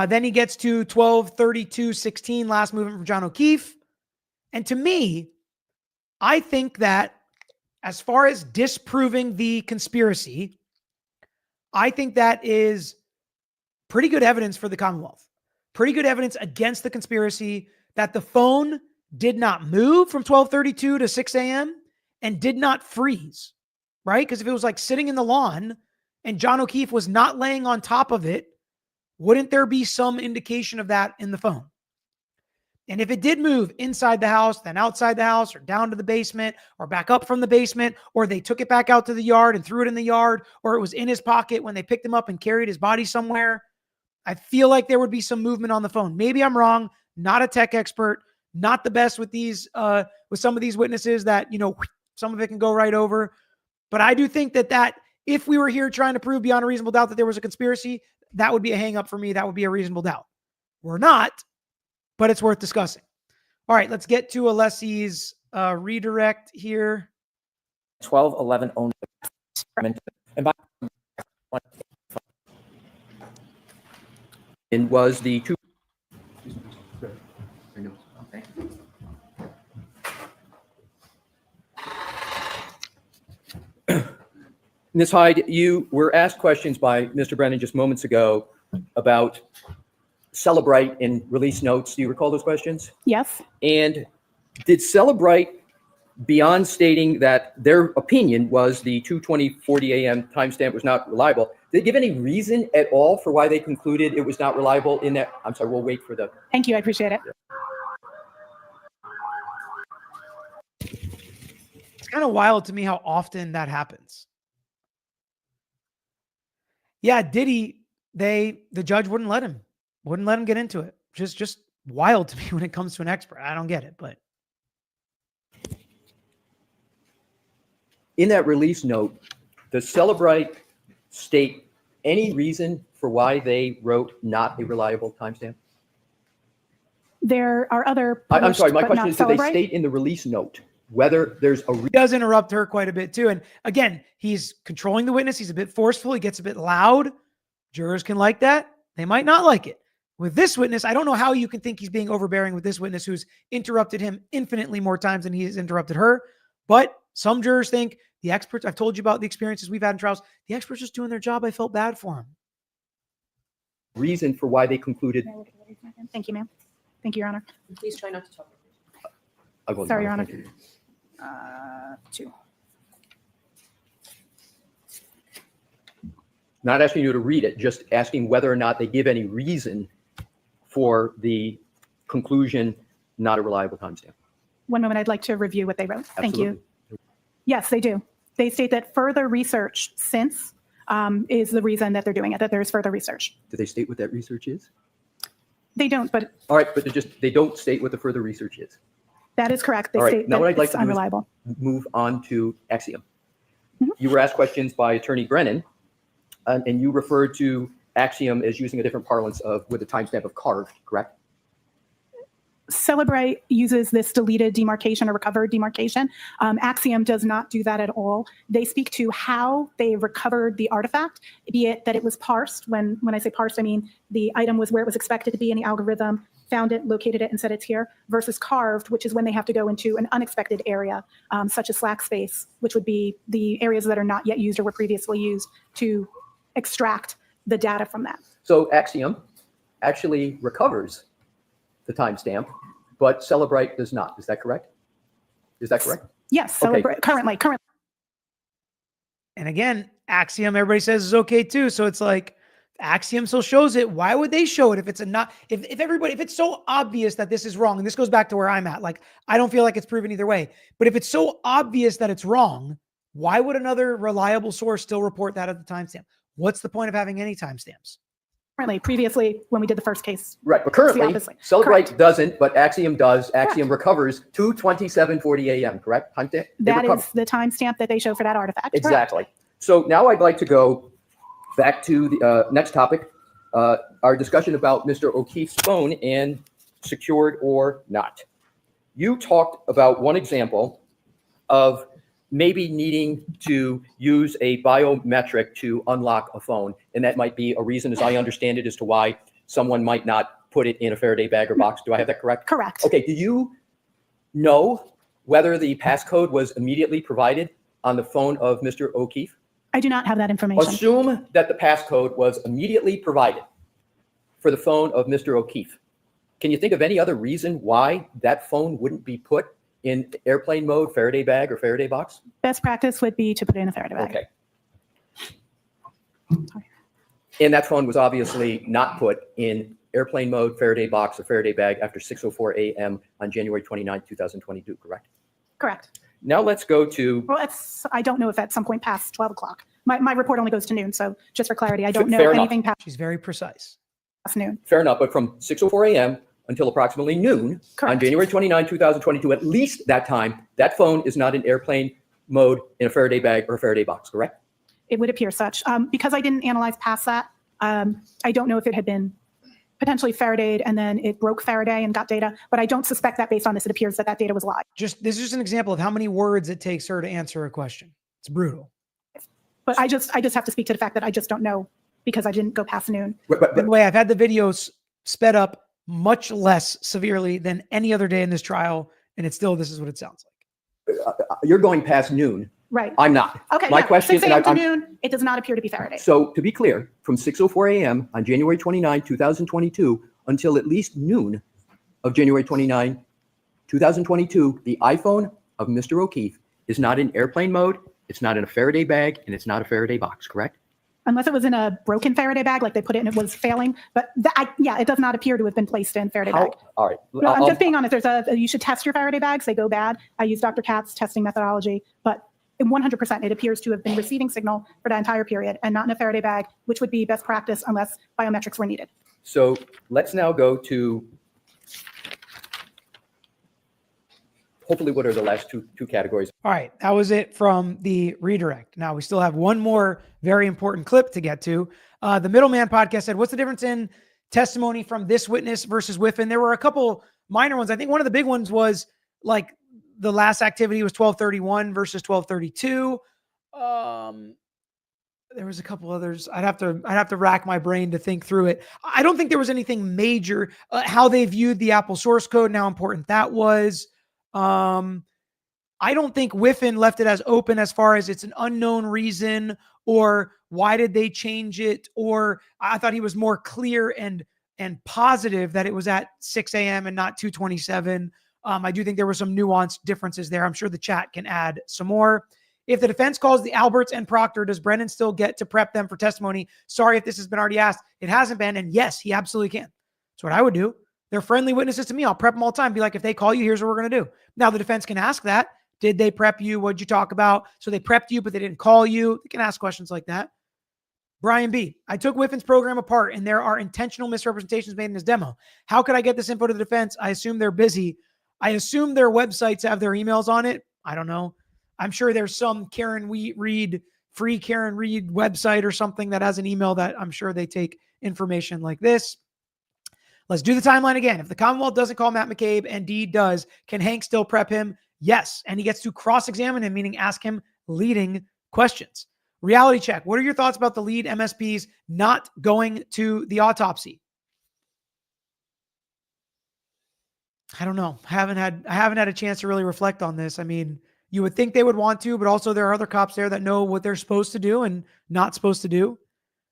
Then he gets to 12:32:16, last movement from John O'Keefe. And to me, I think that as far as disproving the conspiracy, I think that is pretty good evidence for the Commonwealth. Pretty good evidence against the conspiracy that the phone did not move from 12:32 to 6 a.m. and did not freeze, right? Because if it was like sitting in the lawn and John O'Keefe was not laying on top of it, wouldn't there be some indication of that in the phone? And if it did move inside the house, then outside the house, or down to the basement, or back up from the basement, or they took it back out to the yard and threw it in the yard, or it was in his pocket when they picked him up and carried his body somewhere, I feel like there would be some movement on the phone. Maybe I'm wrong. Not a tech expert. Not the best with these, with some of these witnesses that, some of it can go right over. But I do think that if we were here trying to prove beyond a reasonable doubt that there was a conspiracy, that would be a hang up for me. That would be a reasonable doubt. We're not, but it's worth discussing. All right, let's get to Alessi's redirect here. 1211 only. And by And was the two. Ms. Hyde, you were asked questions by Mr. Brennan just moments ago about Celebrite and release notes. Do you recall those questions? Yes. And did Celebrite, beyond stating that their opinion was the 2:20:40 a.m. timestamp was not reliable, did they give any reason at all for why they concluded it was not reliable in that? I'm sorry, we'll wait for the. Thank you. I appreciate it. It's kind of wild to me how often that happens. Yeah, Diddy, the judge wouldn't let him get into it. Just wild to me when it comes to an expert. I don't get it, but. In that release note, Does Celebrite state any reason for why they wrote not a reliable timestamp? There are other. I'm sorry, my published, but question not is, do they Celebrite? state in the release note whether there's a He does interrupt her quite a bit too. And again, he's controlling the witness. He's a bit forceful. He gets a bit loud. Jurors can like that. They might not like it. With this witness, I don't know how you can think he's being overbearing with this witness who's interrupted him infinitely more times than he has interrupted her. But some jurors think the experts, I've told you about the experiences we've had in trials, the experts just doing their job. I felt bad for him. reason for why they concluded? Thank you, ma'am. Thank you, Your Honor. Please try not to talk. I'll go Sorry, now. Your Honor. Thank you. 2. Not asking you to read it, just asking whether or not they give any reason for the conclusion, not a reliable timestamp. One moment, I'd like to review what they wrote. Thank you. Absolutely. Yes, they do. They state that further research since is the reason that they're doing it, that there's further research. Do they state what that research is? They don't, but All right, but they don't state what the further research is. that is correct. They All right, state now what that I'd like it's to do is- unreliable. Move on to Axiom. Mhm. You were asked questions by Attorney Brennan, and you referred to Axiom as using a different parlance of with a timestamp of carved, correct? Celebrite uses this deleted demarcation or recovered demarcation. Axiom does not do that at all. They speak to how they recovered the artifact, be it that it was parsed. When I say parsed, I mean the item was where it was expected to be in the algorithm, found it, located it, and said it's here, versus carved, which is when they have to go into an unexpected area, such as slack space, which would be the areas that are not yet used or were previously used to extract the data from that. So Axiom actually recovers the timestamp, but Celebrite does not. Is that correct? Is that correct? Yes, Okay. Celebrite currently. And again, Axiom, everybody says is okay too. So it's like Axiom still shows it. Why would they show it if it's if it's so obvious that this is wrong? And this goes back to where I'm at. Like, I don't feel like it's proven either way. But if it's so obvious that it's wrong, why would another reliable source still report that at the timestamp? What's the point of having any timestamps? Previously, when we did the first case. Right, but currently, Obviously. Celebrite Correct. doesn't, but Axiom does. Axiom recovers 2:27:40 a.m., correct? Timestamp? They That recover. is the timestamp that they show for that artifact. Correct. Exactly. So now I'd like to go back to the next topic, our discussion about Mr. O'Keefe's phone and secured or not. You talked about one example of maybe needing to use a biometric to unlock a phone, and that might be a reason, as I understand it, as to why someone might not put it in a Faraday bag or box. Do I have that correct? Correct. Okay, do you know whether the passcode was immediately provided on the phone of Mr. O'Keefe? I do not have that information. Assume that the passcode was immediately provided for the phone of Mr. O'Keefe. Can you think of any other reason why that phone wouldn't be put in airplane mode, Faraday bag, or Faraday box? Best practice would be to put it in a Faraday bag. Okay. And that phone was obviously not put in airplane mode, Faraday box, or Faraday bag after 6:04 a.m. on January 29, 2022, correct? Correct. Now let's go to, Well, I don't know if at some point past 12 o'clock. My report only goes to noon, so just for clarity, I don't know Fair enough. anything past She's very precise. noon. fair enough, but from 6:04 a.m. until approximately noon on Correct. January 29, 2022, at least that time, that phone is not in airplane mode in a Faraday bag or a Faraday box, correct? It would appear such. Because I didn't analyze past that, I don't know if it had been potentially Faradayed and then it broke Faraday and got data, but I don't suspect that based on this. It appears that that data was live. This is just an example of how many words it takes her to answer a question. It's brutal. But I just have to speak to the fact that I just don't know because I didn't go past noon. But By the way, I've had the videos sped up much less severely than any other day in this trial, and it's still, this is what it sounds like. you're going past noon. Right. I'm not. Okay. My yeah. question, 6 a.m. to I'm- noon, it does not appear to be Faraday. So to be clear, from 6:04 a.m. on January 29, 2022 until at least noon of January 29, 2022, the iPhone of Mr. O'Keefe is not in airplane mode, it's not in a Faraday bag, and it's not a Faraday box, correct? Unless it was in a broken Faraday bag, like they put it and it was failing. But it does not appear to have been placed in Faraday bag. All right. No, I'm just being honest. You should test your Faraday bags. They go bad. I use Dr. Katz's testing methodology, but 100% it appears to have been receiving signal for that entire period and not in a Faraday bag, which would be best practice unless biometrics were needed. So let's now go to hopefully what are the last two categories. All right, that was it from the redirect. Now we still have one more very important clip to get to. The Middleman podcast said, what's the difference in testimony from this witness versus Whiffen? There were a couple minor ones. I think one of the big ones was like the last activity was 1231 versus 1232. There was a couple others. I'd have to rack my brain to think through it. I don't think there was anything major. How they viewed the Apple source code and how important that was. I don't think Whiffen left it as open as far as it's an unknown reason or why did they change it? Or I thought he was more clear and positive that it was at 6 a.m. and not 2:27. I do think there were some nuanced differences there. I'm sure the chat can add some more. If the defense calls the Alberts and Proctor, does Brennan still get to prep them for testimony? Sorry if this has been already asked. It hasn't been. And yes, he absolutely can. That's what I would do. They're friendly witnesses to me. I'll prep them all the time. Be like, if they call you, here's what we're going to do. Now the defense can ask that. Did they prep you? What'd you talk about? So they prepped you, but they didn't call you. They can ask questions like that. Brian B. I took Whiffen's program apart and there are intentional misrepresentations made in his demo. How could I get this info to the defense? I assume they're busy. I assume their websites have their emails on it. I don't know. I'm sure there's some free Karen Reed website or something that has an email that I'm sure they take information like this. Let's do the timeline again. If the Commonwealth doesn't call Matt McCabe and Deed does, can Hank still prep him? Yes. And he gets to cross-examine him, meaning ask him leading questions. Reality check. What are your thoughts about the lead MSPs not going to the autopsy? I don't know. I haven't had a chance to really reflect on this. I mean, you would think they would want to, but also there are other cops there that know what they're supposed to do and not supposed to do.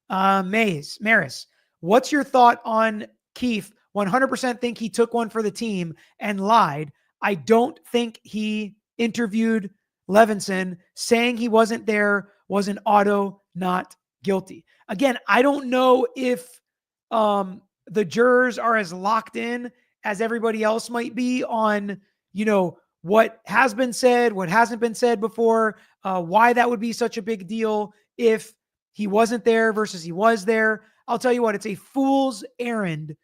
Maris, what's your thought on Keefe? 100% think he took one for the team and lied. I don't think he interviewed Levinson. Saying he wasn't there was an auto not guilty. Again, I don't know if the jurors are as locked in as everybody else might be on, what has been said, what hasn't been said before, why that would be such a big deal if he wasn't there versus he was there. I'll tell you what, it's a fool's errand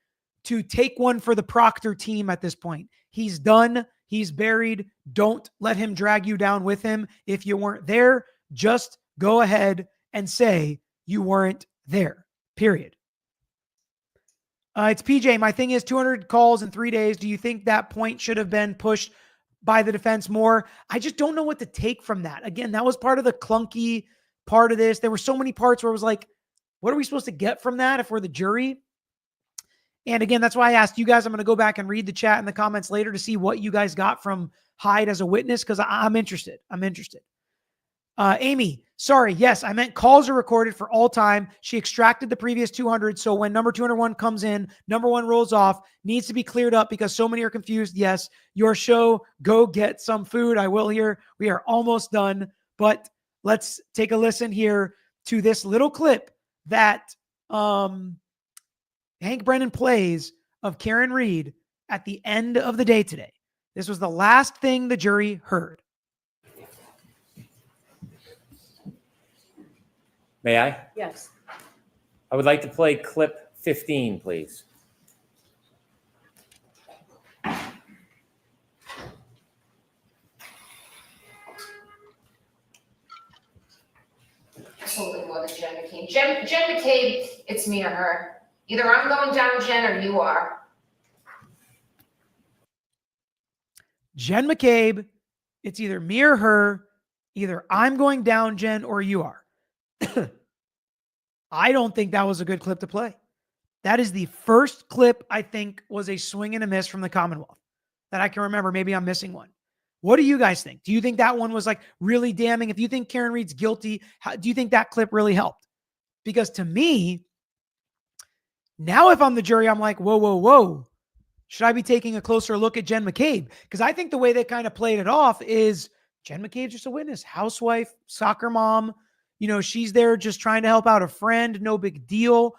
to take one for the Proctor team at this point. He's done. He's buried. Don't let him drag you down with him. If you weren't there, just go ahead and say you weren't there, period. It's PJ. My thing is 200 calls in 3 days. Do you think that point should have been pushed by the defense more? I just don't know what to take from that. Again, that was part of the clunky part of this. There were so many parts where it was like, what are we supposed to get from that if we're the jury? And again, that's why I asked you guys. I'm going to go back and read the chat in the comments later to see what you guys got from Hyde as a witness, because I'm interested. Amy, sorry. Yes, I meant calls are recorded for all time. She extracted the previous 200. So when number 201 comes in, number one rolls off, needs to be cleared up because so many are confused. Yes, your show, go get some food. I will here. We are almost done, but let's take a listen here to this little clip that Hank Brennan plays of Karen Reed at the end of the day today. This was the last thing the jury heard. May I? Yes. I would like to play clip 15, please. Holy mother, Jen McCabe. Jen McCabe, it's me or her. Either I'm going down, Jen, or you are. Jen McCabe, it's either me or her. Either I'm going down, Jen, or you are. I don't think that was a good clip to play. That is the first clip I think was a swing and a miss from the Commonwealth that I can remember. Maybe I'm missing one. What do you guys think? Do you think that one was like really damning? If you think Karen Reed's guilty, do you think that clip really helped? Because to me, now if I'm the jury, I'm like, whoa. Should I be taking a closer look at Jen McCabe? Because I think the way they kind of played it off is Jen McCabe's just a witness, housewife, soccer mom. She's there just trying to help out a friend. No big deal.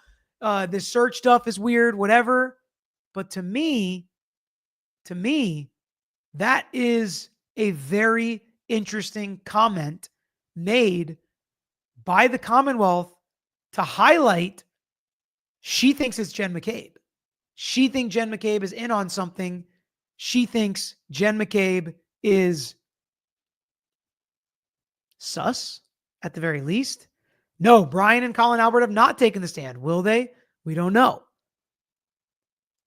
This search stuff is weird, whatever. But to me, that is a very interesting comment made by the Commonwealth to highlight she thinks it's Jen McCabe. She thinks Jen McCabe is in on something. She thinks Jen McCabe is sus at the very least. No, Brian and Colin Albert have not taken the stand. Will they? We don't know.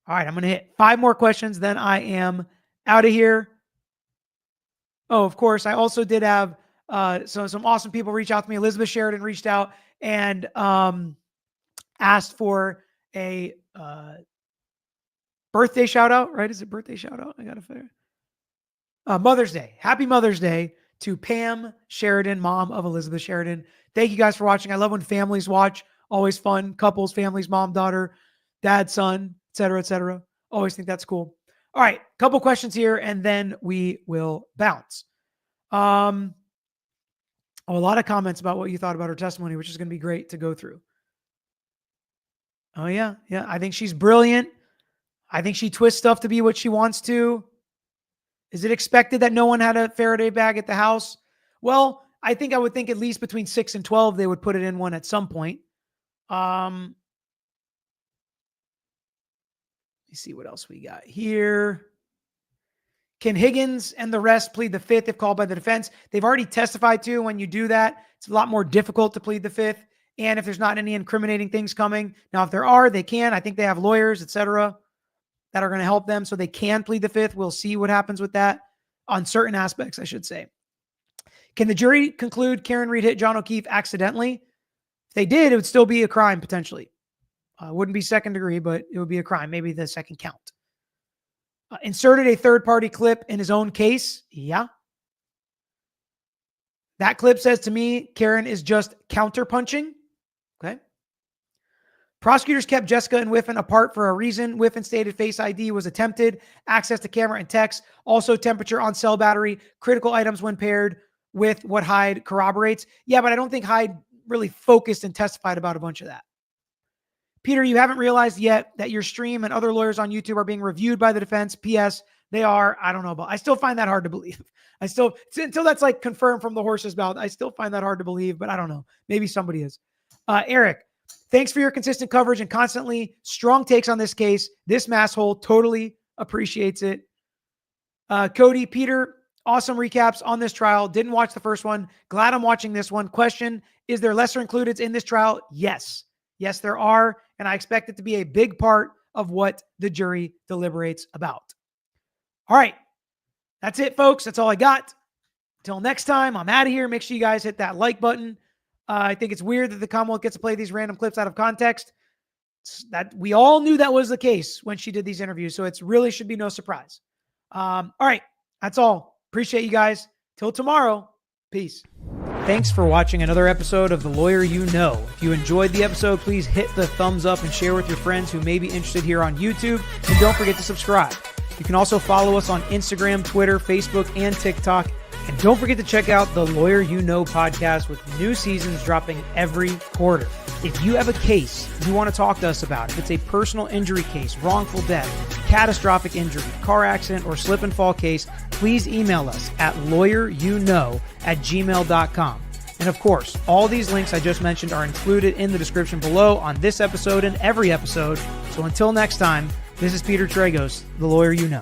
All right, I'm going to hit 5 more questions, then I am out of here. Oh, of course, I also did have some awesome people reach out to me. Elizabeth Sheridan reached out and asked for a birthday shout out, right? Is it birthday shout out? I got to figure. Mother's Day. Happy Mother's Day to Pam Sheridan, mom of Elizabeth Sheridan. Thank you guys for watching. I love when families watch. Always fun. Couples, families, mom, daughter, dad, son, et cetera. Always think that's cool. All right, couple questions here, and then we will bounce. A lot of comments about what you thought about her testimony, which is going to be great to go through. Oh, yeah. I think she's brilliant. I think she twists stuff to be what she wants to. Is it expected that no one had a Faraday bag at the house? Well, I would think at least between 6 and 12, they would put it in one at some point. Let me see what else we got here. Can Higgins and the rest plead the 5th if called by the defense? They've already testified to. When you do that, it's a lot more difficult to plead the 5th. And if there's not any incriminating things coming. Now, if there are, they can. I think they have lawyers, et cetera, that are going to help them so they can plead the 5th. We'll see what happens with that on certain aspects, I should say. Can the jury conclude Karen Reed hit John O'Keefe accidentally? If they did, it would still be a crime potentially. Wouldn't be second degree, but it would be a crime, maybe the second count. Inserted a third-party clip in his own case? Yeah. That clip says to me, Karen is just counterpunching. Okay. Prosecutors kept Jessica and Whiffen apart for a reason. Whiffen stated Face ID was attempted, access to camera and text, also temperature on cell battery, critical items when paired with what Hyde corroborates. Yeah, but I don't think Hyde really focused and testified about a bunch of that. Peter, you haven't realized yet that your stream and other lawyers on YouTube are being reviewed by the defense. P.S. They are. I don't know, but I still find that hard to believe. Until that's like confirmed from the horse's mouth, I still find that hard to believe, but I don't know. Maybe somebody is. Eric, thanks for your consistent coverage and constantly strong takes on this case. This masshole totally appreciates it. Cody, Peter, awesome recaps on this trial. Didn't watch the first one. Glad I'm watching this one. Question, is there lesser included in this trial? Yes. Yes, there are. And I expect it to be a big part of what the jury deliberates about. All right. That's it, folks. That's all I got. Until next time, I'm out of here. Make sure you guys hit that like button. I think it's weird that the Commonwealth gets to play these random clips out of context. That we all knew that was the case when she did these interviews, so it really should be no surprise. All right, that's all. Appreciate you guys. Till tomorrow, peace. Thanks for watching another episode of The Lawyer You Know. If you enjoyed the episode, please hit the thumbs up and share with your friends who may be interested here on YouTube. And don't forget to subscribe. You can also follow us on Instagram, Twitter, Facebook, and TikTok. And don't forget to check out the Lawyer You Know podcast with new seasons dropping every quarter. If you have a pase you want to talk to us about, if it's a personal injury case, wrongful death, catastrophic injury, car accident, or slip and fall case, please email us at lawyeryouknow@gmail.com. And of course, all these links I just mentioned are included in the description below on this episode and every episode. So until next time, this is Peter Tragos, the Lawyer You Know.